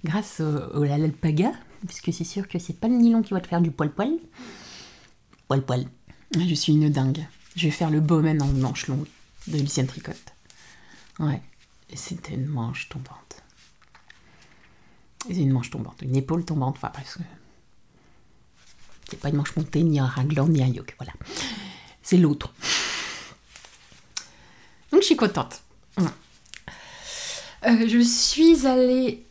A: grâce à l'alpaga, puisque c'est sûr que c'est pas le nylon qui va te faire du poil-poil. Poil-poil. Je suis une dingue. Je vais faire le bowman en manche longue de Lucien Tricotte. Ouais. Et c'était une manche tombante. C'est une manche tombante. Une épaule tombante. Enfin, bref. C'est pas une manche montée, ni un raglan, ni un yoke. Voilà. C'est l'autre. Donc, je suis contente. Ouais. Je suis allée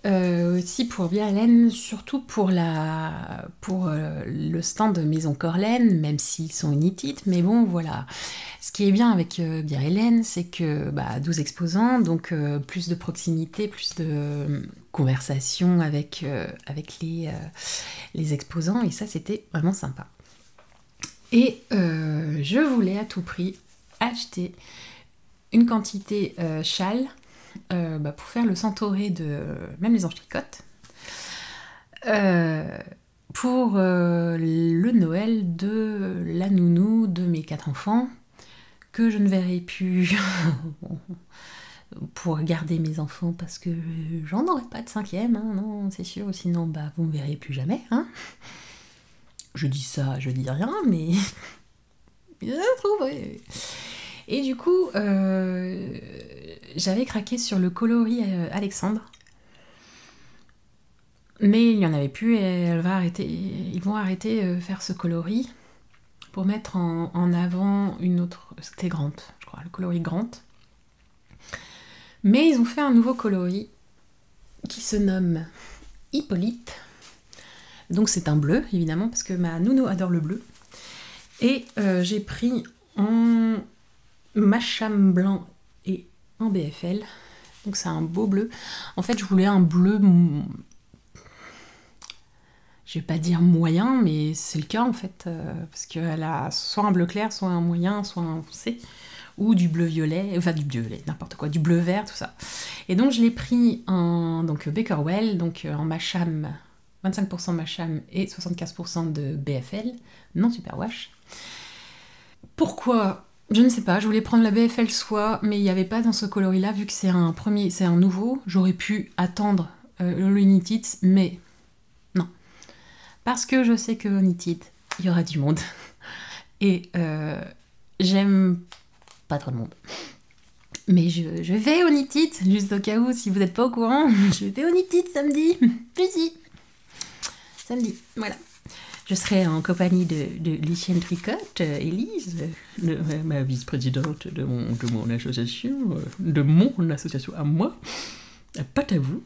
A: aussi pour Bière-Hélène, surtout pour le stand de Maison Corlaine, même s'ils sont united, mais bon, voilà. Ce qui est bien avec Bière-Hélène, c'est que 12 exposants, donc plus de proximité, plus de conversation avec les exposants, et ça, c'était vraiment sympa. Et je voulais à tout prix acheter une quantité châle, pour faire le centauré de même les anges tricotent, pour le Noël de la nounou de mes 4 enfants, que je ne verrai plus pour garder mes enfants, parce que j'en aurai pas de 5e, hein, non, c'est sûr, sinon vous me verrez plus jamais. Hein. Je dis ça, je dis rien, mais je trouve. Et du coup, j'avais craqué sur le coloris Alexandre. Mais il n'y en avait plus et ils vont arrêter faire ce coloris pour mettre en avant une autre... C'était Grant, je crois, le coloris Grant. Mais ils ont fait un nouveau coloris qui se nomme Hippolyte. Donc c'est un bleu, évidemment, parce que ma nounou adore le bleu. Et j'ai pris en macham blanc et en BFL. Donc c'est un beau bleu. En fait, je voulais un bleu... Je vais pas dire moyen, mais c'est le cas en fait. Parce qu'elle a soit un bleu clair, soit un moyen, soit un foncé. Ou du bleu violet, enfin du bleu violet, n'importe quoi, du bleu vert, tout ça. Et donc je l'ai pris en Beckerwell, donc en macham, 25% macham et 75% de BFL, non superwash. Pourquoi ? Je ne sais pas, je voulais prendre la BFL soie, mais il n'y avait pas dans ce coloris-là, vu que c'est un nouveau, j'aurais pu attendre l'United, mais non. Parce que je sais que United, il y aura du monde. Et j'aime pas trop de monde. Mais je vais au United, juste au cas où, si vous n'êtes pas au courant, je vais au United samedi. Ici. Samedi, voilà. Je serai en compagnie de Lucienne Tricotte, Élise, ma vice-présidente de mon association, à moi, pas à vous.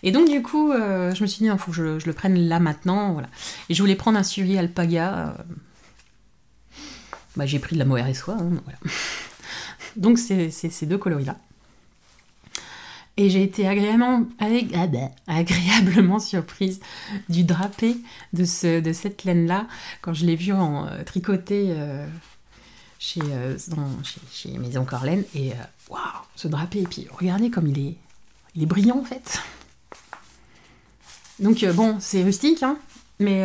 A: Et donc du coup, je me suis dit, il faut que je le prenne là maintenant, voilà. Et je voulais prendre un Suri alpaga. J'ai pris de la mohair et soie, hein, voilà. Donc c'est ces deux coloris-là. Et j'ai été agréablement surprise du drapé de cette laine-là quand je l'ai vu en tricoté chez Maison Corlaine. Et waouh, ce drapé, et puis regardez comme il est brillant en fait. Donc bon, c'est rustique, hein, mais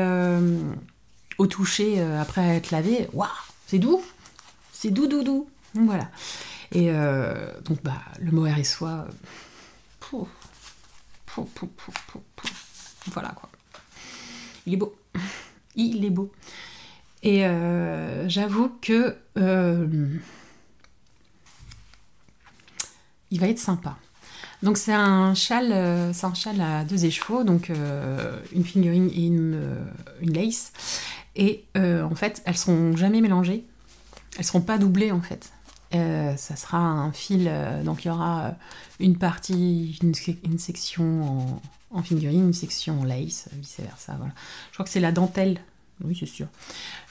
A: au toucher, après être lavé, waouh, c'est doux. C'est doux. Donc voilà. Et donc le mohair et soie... Voilà quoi. Il est beau. Il est beau. Et j'avoue que il va être sympa. Donc c'est un châle à 2 écheveaux, donc une fingering et une lace. Et en fait, elles seront jamais mélangées. Elles seront pas doublées en fait. Ça sera un fil, donc il y aura une partie, une section en fingering, une section en lace, vice versa. Voilà. Je crois que c'est la dentelle. Oui, c'est sûr.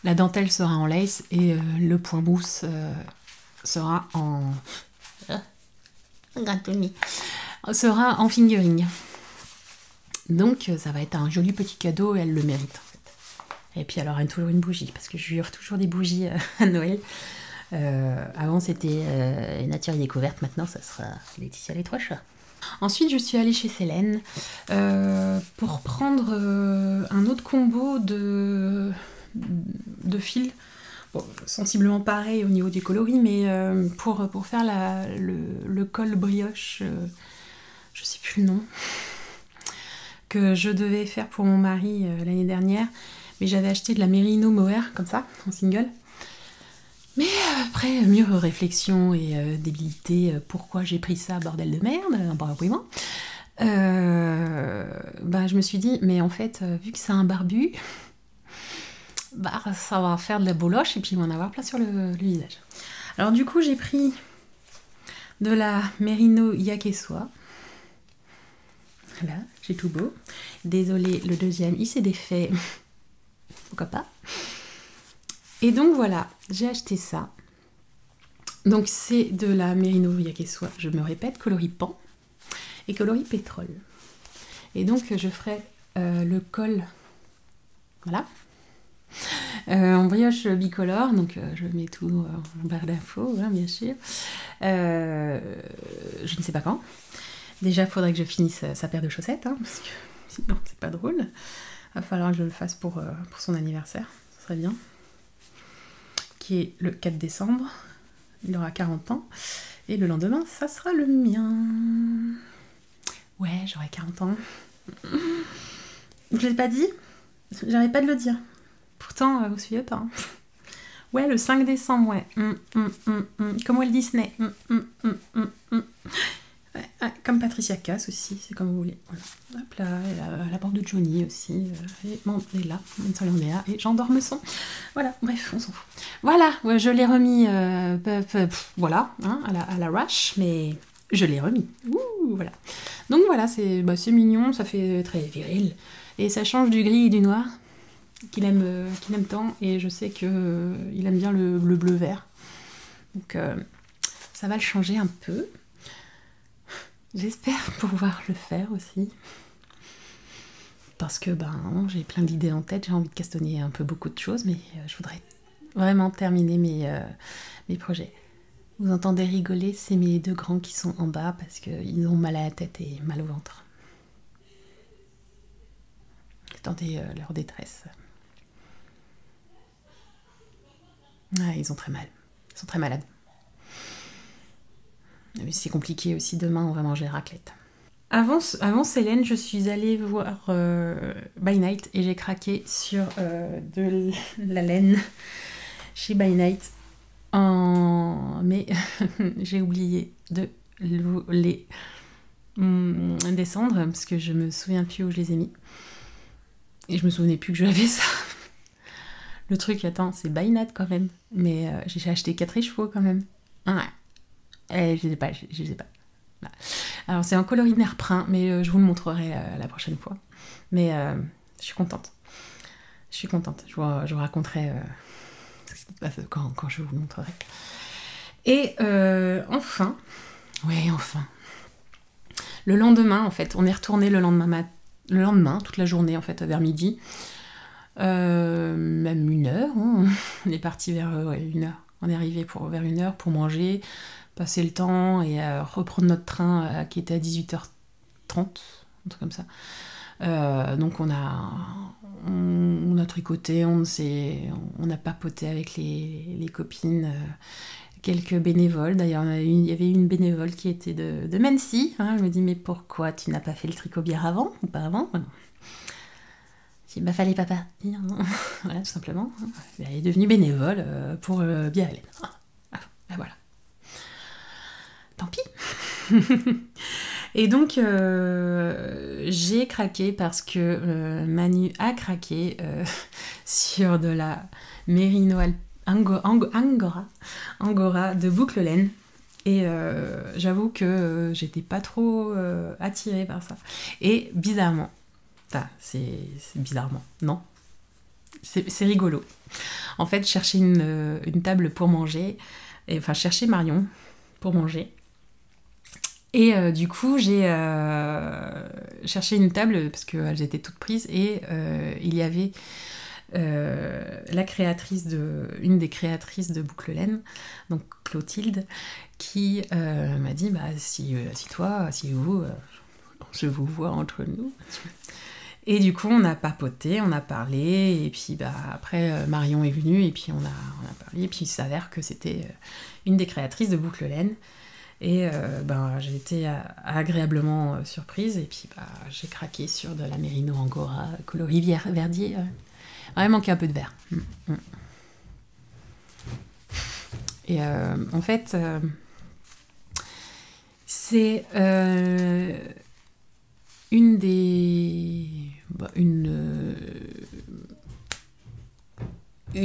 A: La dentelle sera en lace et le point mousse sera en... sera en fingering. Donc ça va être un joli petit cadeau et elle le mérite en fait. Et puis elle aura toujours une bougie, parce que je lui offre toujours des bougies à Noël. Avant c'était Nature et Découverte, maintenant ça sera Laetitia les 3 chats. Ensuite, je suis allée chez Célène pour prendre un autre combo de fils. Bon, sensiblement pareil au niveau du coloris, mais pour faire le col brioche, je sais plus le nom, que je devais faire pour mon mari l'année dernière. Mais j'avais acheté de la Merino Mohair, comme ça, en single. Mais après mûre réflexion et débilité, pourquoi j'ai pris ça, bordel de merde, bravo, je me suis dit, mais en fait, vu que c'est un barbu, ça va faire de la boloche et puis il va en avoir plein sur le visage. Alors du coup, j'ai pris de la Merino Yakeswa. Voilà, j'ai tout beau. Désolée, le deuxième, il s'est défait. Pourquoi pas? Et donc voilà, j'ai acheté ça. Donc c'est de la Merino Yakeswa, je me répète, coloris pan et coloris pétrole. Et donc je ferai le col, voilà, en brioche bicolore, donc je mets tout en barre d'infos, hein, bien sûr. Je ne sais pas quand. Déjà, il faudrait que je finisse sa paire de chaussettes, hein, parce que sinon c'est pas drôle. Il va falloir que je le fasse pour son anniversaire, ce serait bien. Qui est le 4 décembre, il aura 40 ans, et le lendemain, ça sera le mien. Ouais, j'aurai 40 ans. Je l'ai pas dit, j'arrête pas de le dire. Pourtant, vous suivez pas. Hein. Ouais, le 5 décembre, ouais. Comme Walt Disney. Ouais, comme Patricia Cass aussi, c'est comme vous voulez. Voilà. Hop là, et la bande de Johnny aussi, et Mandela, Mandela, et Jean d'Ormesson. Voilà, bref, on s'en fout. Voilà, ouais, je l'ai remis, voilà, hein, à la rush, mais je l'ai remis. Ouh, voilà. Donc voilà, c'est mignon, ça fait très viril, et ça change du gris et du noir, qu'il aime tant, et je sais qu'il aime bien le bleu-vert. Donc ça va le changer un peu. J'espère pouvoir le faire aussi. Parce que j'ai plein d'idées en tête, j'ai envie de castonner un peu beaucoup de choses, mais je voudrais vraiment terminer mes projets. Vous entendez rigoler, c'est mes 2 grands qui sont en bas parce qu'ils ont mal à la tête et mal au ventre. Attendez leur détresse. Ah, ils ont très mal. Ils sont très malades. Mais c'est compliqué aussi, demain on va manger raclette. Avant Célène, je suis allée voir By Night et j'ai craqué sur de la laine chez By Night. Mais j'ai oublié de les descendre parce que je me souviens plus où je les ai mis. Et je me souvenais plus que j'avais ça. Le truc, attends, c'est By Night quand même. Mais j'ai acheté 4 écheveaux quand même. Ouais. Je les ai pas. Voilà. Alors c'est un coloris nerprin, mais je vous le montrerai la prochaine fois. Mais je suis contente. Je vous raconterai ce qui se passe quand je vous le montrerai. Et enfin, le lendemain, en fait, on est retourné le lendemain, toute la journée, en fait, vers midi. Même 1h, hein. On est parti vers 1h. On est arrivé vers 1h pour manger, passer le temps et reprendre notre train qui était à 18h30, un truc comme ça. Donc on a tricoté, on a papoté avec les copines, quelques bénévoles. D'ailleurs, il y avait une bénévole qui était de Mency. Hein. Elle me dit, mais pourquoi tu n'as pas fait le tricot bière auparavant? Puis bah fallait pas partir, hein. Voilà, tout simplement. Elle est devenue bénévole pour Biarélène. Ah, bah voilà. Tant pis. Et donc j'ai craqué parce que Manu a craqué sur de la Merino Angora de boucle laine. Et j'avoue que j'étais pas trop attirée par ça. Et bizarrement, c'est bizarrement, non, c'est rigolo. En fait, je cherchais une table pour manger, enfin, je cherchais Marion pour manger. Et du coup, j'ai cherché une table parce qu'elles étaient toutes prises et il y avait une des créatrices de Boucle Laine, donc Clotilde, qui m'a dit bah, si vous, je vous vois entre nous. Et du coup, on a papoté, on a parlé, et puis bah, après, Marion est venue, et puis on a parlé, et puis il s'avère que c'était une des créatrices de Boucle Laine. Et ben, j'ai été agréablement surprise, et puis bah, j'ai craqué sur de la Merino Angora coloris verdier. Il manquait un peu de vert. Et en fait, c'est une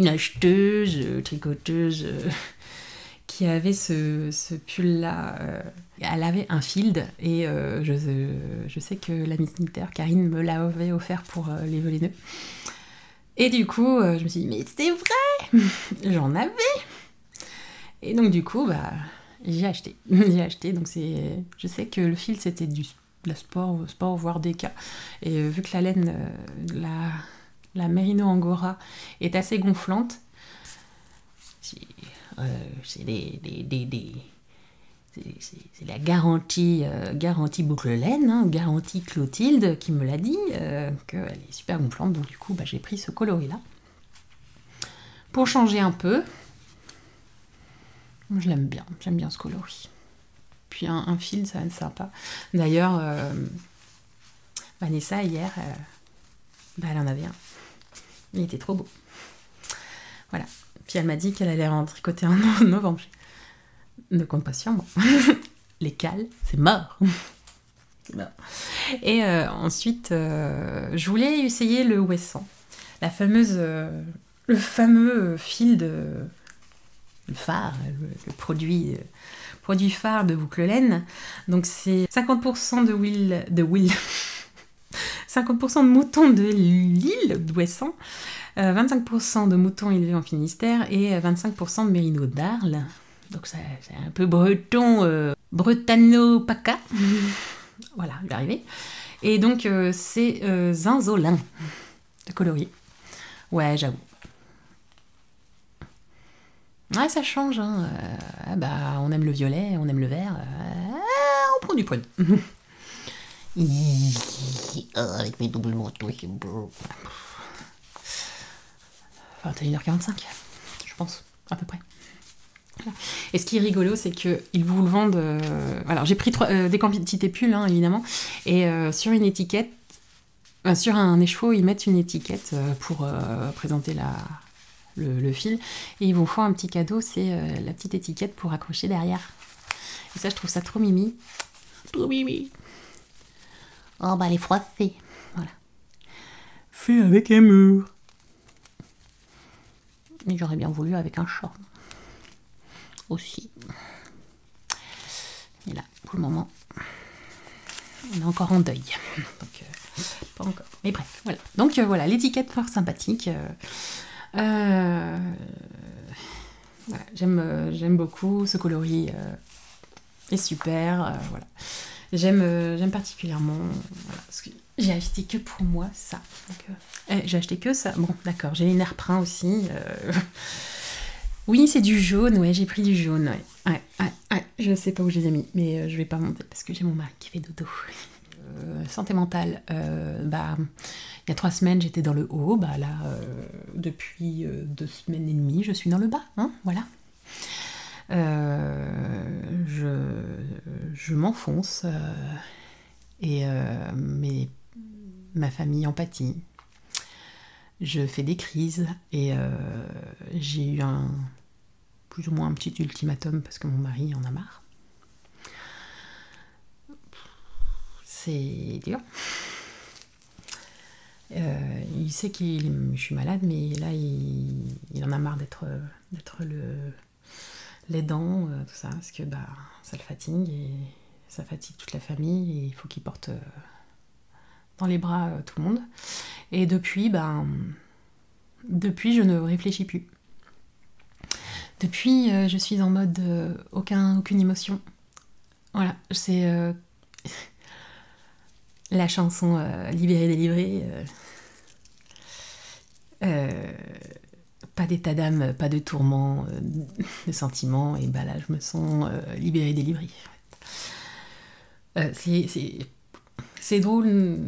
A: acheteuse, tricoteuse, qui avait ce pull-là. Elle avait un field, et je sais que la Miss Knitter, Karine, me l'avait offert pour les velineux. Et du coup, je me suis dit, mais c'est vrai, j'en avais. Et donc du coup, bah, j'ai acheté. Donc je sais que le fil, c'était de la sport, voire des cas. Et vu que la laine, la Merino Angora est assez gonflante, c'est la garantie boucle laine, hein, garantie Clotilde qui me l'a dit, qu'elle est super gonflante. Donc du coup, bah, j'ai pris ce coloris-là pour changer un peu. Je l'aime bien, j'aime bien ce coloris. Puis un fil, ça va être sympa. D'ailleurs, Vanessa, hier, bah, elle en avait un. Il était trop beau. Voilà. Puis elle m'a dit qu'elle allait en tricoter un en novembre. Ne compte pas sur moi. Les cales, c'est mort. Et ensuite, je voulais essayer le Ouessant. Le fameux fil le phare, le produit phare de Boucle Laine. Donc c'est 50% de 50% de moutons de l'île d'Ouessant, 25% de moutons élevés en Finistère et 25% de mérino d'Arles. Donc c'est un peu breton, bretano-paca. Voilà, je vais arriver. Et donc c'est zinzolin de coloris. Ouais, j'avoue. Ouais, ça change, hein. Bah, on aime le violet, on aime le vert. On prend du poil. Avec mes doubles manteaux, c'est beau. 21h45, je pense, à peu près. Voilà. Et ce qui est rigolo, c'est qu'ils vous le vendent... Alors, j'ai pris des quantités pulls, hein, évidemment, et sur une étiquette, sur un écheveau, ils mettent une étiquette pour présenter le fil, et ils vous font un petit cadeau, c'est la petite étiquette pour accrocher derrière. Et ça, je trouve ça trop mimi. Trop mimi. Oh bah les froissés, voilà. Fait avec amour. Mais j'aurais bien voulu avec un chat. Aussi. Et là, pour le moment, on est encore en deuil. Donc, pas encore. Mais bref, voilà. Donc voilà, l'étiquette fort sympathique. Voilà, j'aime beaucoup ce coloris, est super, voilà. J'aime particulièrement, voilà, parce que j'ai acheté que pour moi ça. J'ai acheté que ça. Bon, d'accord, j'ai les nerfs prints aussi. Oui, c'est du jaune, ouais, j'ai pris du jaune, ouais. Ouais. Je sais pas où je les ai mis, mais je vais pas monter parce que j'ai mon mari qui fait dodo. Santé mentale, bah, il y a 3 semaines j'étais dans le haut, bah là depuis 2 semaines et demie je suis dans le bas, hein, voilà. Je m'enfonce et ma famille en pâtit. je fais des crises et j'ai eu plus ou moins un petit ultimatum parce que mon mari en a marre. C'est dur. Il sait que je suis malade, mais là, il en a marre d'être l'aidant, tout ça, parce que ça le fatigue, et ça fatigue toute la famille, et il faut qu'il porte dans les bras tout le monde. Et depuis, je ne réfléchis plus. Depuis, je suis en mode aucune émotion. Voilà, c'est... la chanson Libérée, délivrée, pas d'état d'âme, pas de tourment, de sentiments, et là je me sens libérée, délivrée. C'est drôle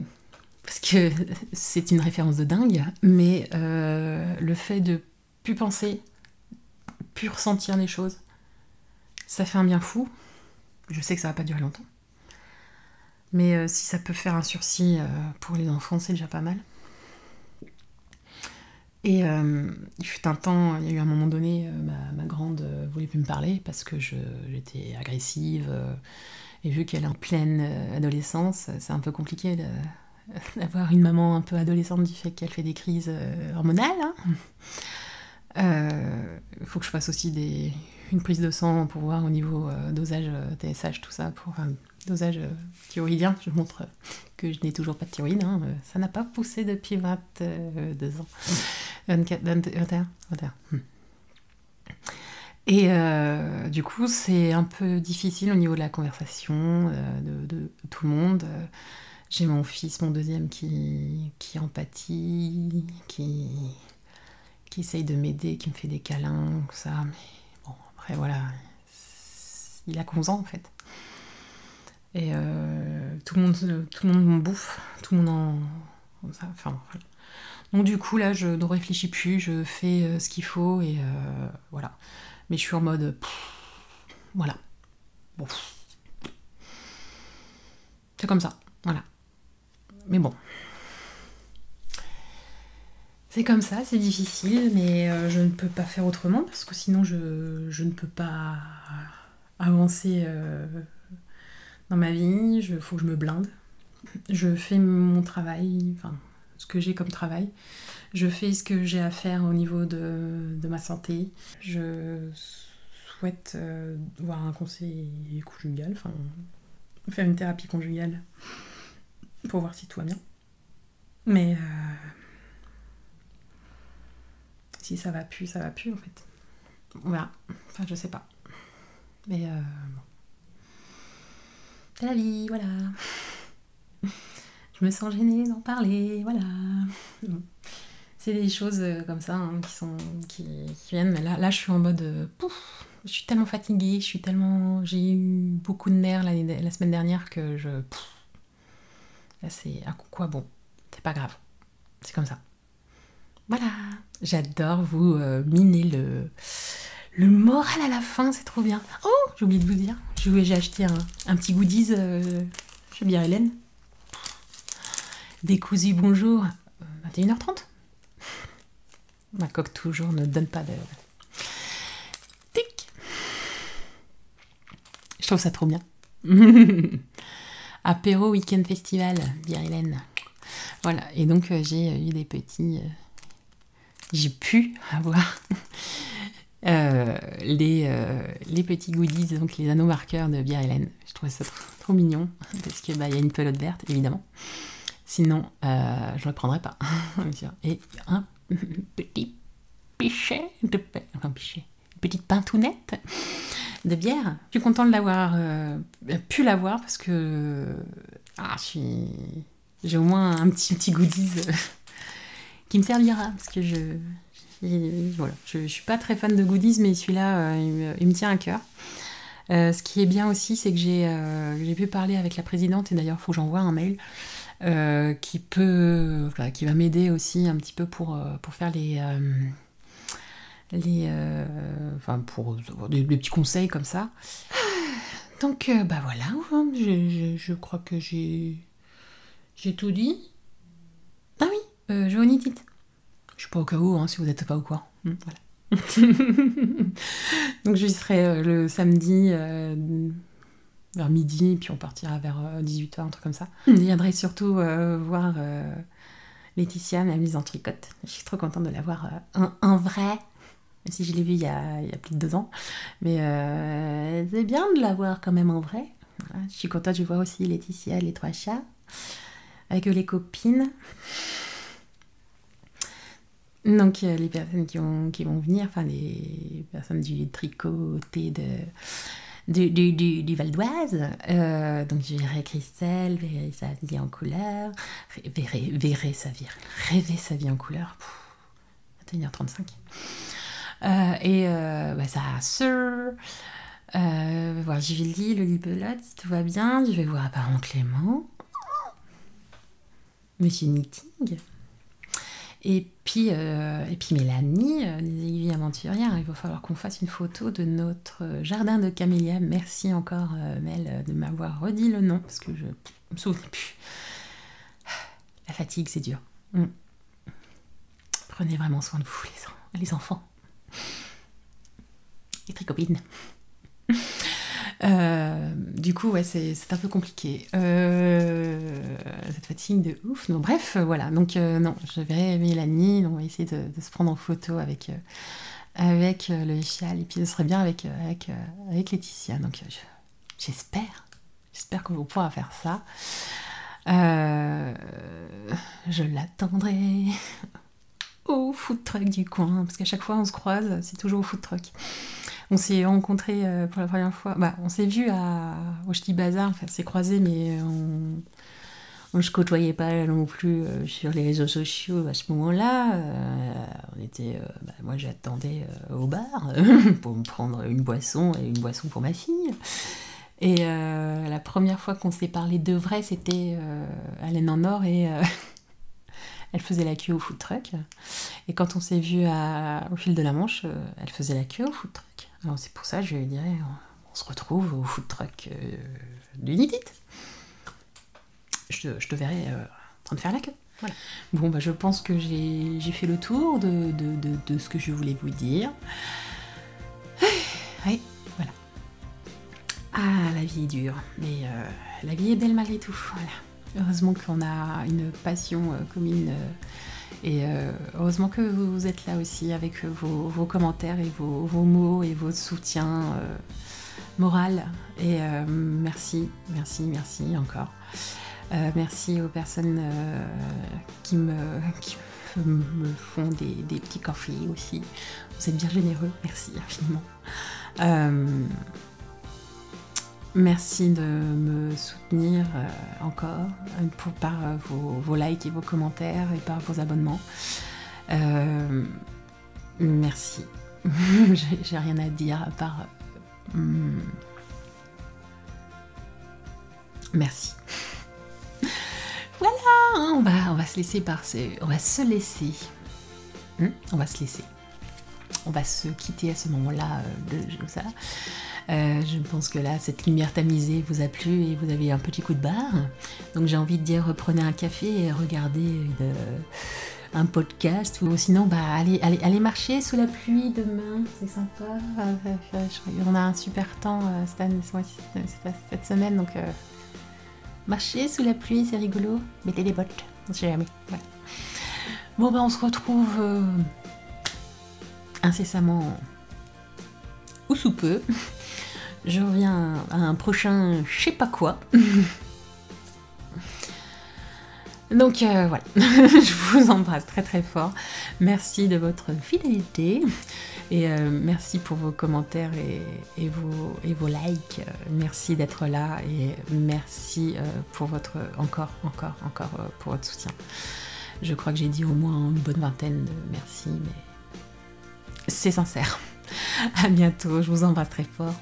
A: parce que c'est une référence de dingue, mais le fait de plus penser, plus ressentir les choses, ça fait un bien fou. Je sais que ça va pas durer longtemps. Mais si ça peut faire un sursis pour les enfants, c'est déjà pas mal. Et il fut un temps, il y a eu un moment donné, ma grande voulait plus me parler parce que j'étais agressive. Et vu qu'elle est en pleine adolescence, c'est un peu compliqué d'avoir une maman un peu adolescente du fait qu'elle fait des crises hormonales. Il faut que je fasse aussi une prise de sang pour voir au niveau dosage TSH, tout ça, dosage thyroïdien. Je montre que je n'ai toujours pas de thyroïde, ça n'a pas poussé depuis 22 ans. 21. Et du coup, c'est un peu difficile au niveau de la conversation de tout le monde. J'ai mon fils, mon deuxième, qui empathie, qui essaye de m'aider, qui me fait des câlins, tout ça. Mais bon, après, voilà, il a 11 ans, en fait. Et tout le monde m'en bouffe, tout le monde enfin, voilà. Donc du coup, là, je ne réfléchis plus, je fais ce qu'il faut, et voilà. Mais je suis en mode... voilà. Bon. C'est comme ça, voilà. Mais bon. C'est comme ça, c'est difficile, mais je ne peux pas faire autrement, parce que sinon, je ne peux pas avancer dans ma vie. Il faut que je me blinde. Je fais mon travail, enfin, ce que j'ai comme travail. Je fais ce que j'ai à faire au niveau de ma santé. Je souhaite voir un conseil conjugal, enfin, faire une thérapie conjugale pour voir si tout va bien. Mais si ça va plus, en fait. Voilà, enfin, je sais pas. Mais bon. C'est la vie, voilà. Je me sens gênée d'en parler, voilà. C'est des choses comme ça qui viennent, mais là je suis en mode pouf, je suis tellement fatiguée, j'ai eu beaucoup de nerfs la semaine dernière que là c'est à quoi bon, c'est pas grave, c'est comme ça. Voilà, j'adore vous miner le moral à la fin, c'est trop bien. Oh, j'ai oublié de vous dire, j'ai acheté un petit goodies chez Bière Hélène. Décousu bonjour, 21h30. Ma coque toujours ne donne pas de... Tic. Je trouve ça trop bien. Apéro Week-end Festival, Bière Hélène. Voilà, et donc j'ai eu des petits... j'ai pu avoir les petits goodies, donc les anneaux marqueurs de Bière Hélène. Je trouvais ça trop mignon, parce que y a une pelote verte, évidemment. Sinon, je ne le prendrais pas. Et un petit pichet de pain, enfin pichet, une petite pintounette de bière. Je suis contente de l'avoir pu l'avoir parce que j'ai au moins un petit goodies qui me servira, parce que voilà, je suis pas très fan de goodies, mais celui-là il me tient à cœur. Ce qui est bien aussi, c'est que j'ai pu parler avec la présidente, et d'ailleurs il faut que j'envoie un mail qui va m'aider aussi un petit peu pour faire pour avoir des petits conseils comme ça. Donc voilà, je crois que j'ai tout dit. Ah oui, Johnny Tite. Je sais pas au cas où, hein, si vous n'êtes pas au courant. Voilà. Donc j'y serai le samedi vers midi, puis on partira vers 18h, un truc comme ça. Je viendrai surtout voir Laetitia, ma mise en tricote. Je suis trop contente de la voir en vrai, même si je l'ai vue il y a plus de 2 ans. Mais c'est bien de la voir quand même en vrai. Voilà. Je suis contente de voir aussi Laetitia et les 3 chats, avec les copines. Donc les personnes qui vont venir, enfin les personnes du tricoté du Val d'Oise, donc je verrai Christelle, verrai sa vie en couleur, verrai sa vie, rêver sa vie en couleur, 21h35. Et sa sœur, voir Julie, le libelote, si tout va bien, je vais voir apparemment Clément, Monsieur Knitting. Et puis Mélanie, des aiguilles aventurières, il va falloir qu'on fasse une photo de notre jardin de camélias. Merci encore, Mel, de m'avoir redit le nom, parce que je me souvenais plus. La fatigue, c'est dur. Prenez vraiment soin de vous, les enfants. Les tricopines. Du coup, ouais, c'est un peu compliqué. Cette fatigue de ouf. Non, bref, voilà. Donc, non, je verrai Mélanie. Donc, on va essayer de se prendre en photo avec le châle. Et puis, ce serait bien avec Laetitia. Donc, j'espère qu'on va pouvoir faire ça. Je l'attendrai au food truck du coin. Parce qu'à chaque fois, on se croise, c'est toujours au food truck. On s'est rencontrés pour la première fois. On s'est vus au Ch'ti Bazar, enfin, on s'est croisés, mais on ne se côtoyait pas non plus sur les réseaux sociaux à ce moment-là. Moi, j'attendais au bar pour me prendre une boisson et une boisson pour ma fille. Et la première fois qu'on s'est parlé de vrai, c'était à l'Aisne en Or et elle faisait la queue au food truck. Et quand on s'est vu au fil de la Manche, elle faisait la queue au food truck. Alors c'est pour ça que je lui dirais, on se retrouve au food truck du Knit It. Je te verrai en train de faire la queue. Voilà. Bon, je pense que j'ai fait le tour de ce que je voulais vous dire. Oui, voilà. Ah, la vie est dure, mais la vie est belle malgré tout. Voilà. Heureusement qu'on a une passion commune. Et heureusement que vous êtes là aussi avec vos commentaires et vos mots et votre soutien moral. Et merci encore. Merci aux personnes qui me font des petits coffrets aussi. Vous êtes bien généreux, merci infiniment. Merci de me soutenir encore par vos likes et vos commentaires et par vos abonnements. Merci. J'ai rien à dire à part merci. Voilà, on va se laisser on va se laisser. On va se laisser. On va se quitter à ce moment-là de ça. Je pense que là, cette lumière tamisée vous a plu et vous avez un petit coup de barre. Donc j'ai envie de dire, prenez un café et regardez un podcast. Ou sinon, allez marcher sous la pluie demain, c'est sympa. On a un super temps cette semaine, donc marcher sous la pluie, c'est rigolo. Mettez des bottes, on sait jamais. Voilà. Bon, on se retrouve incessamment ou sous peu. Je reviens à un prochain je sais pas quoi. Donc voilà, je vous embrasse très très fort. Merci de votre fidélité et merci pour vos commentaires et vos likes. Merci d'être là et merci pour encore pour votre soutien. Je crois que j'ai dit au moins une bonne vingtaine de merci, mais c'est sincère. À bientôt, je vous embrasse très fort.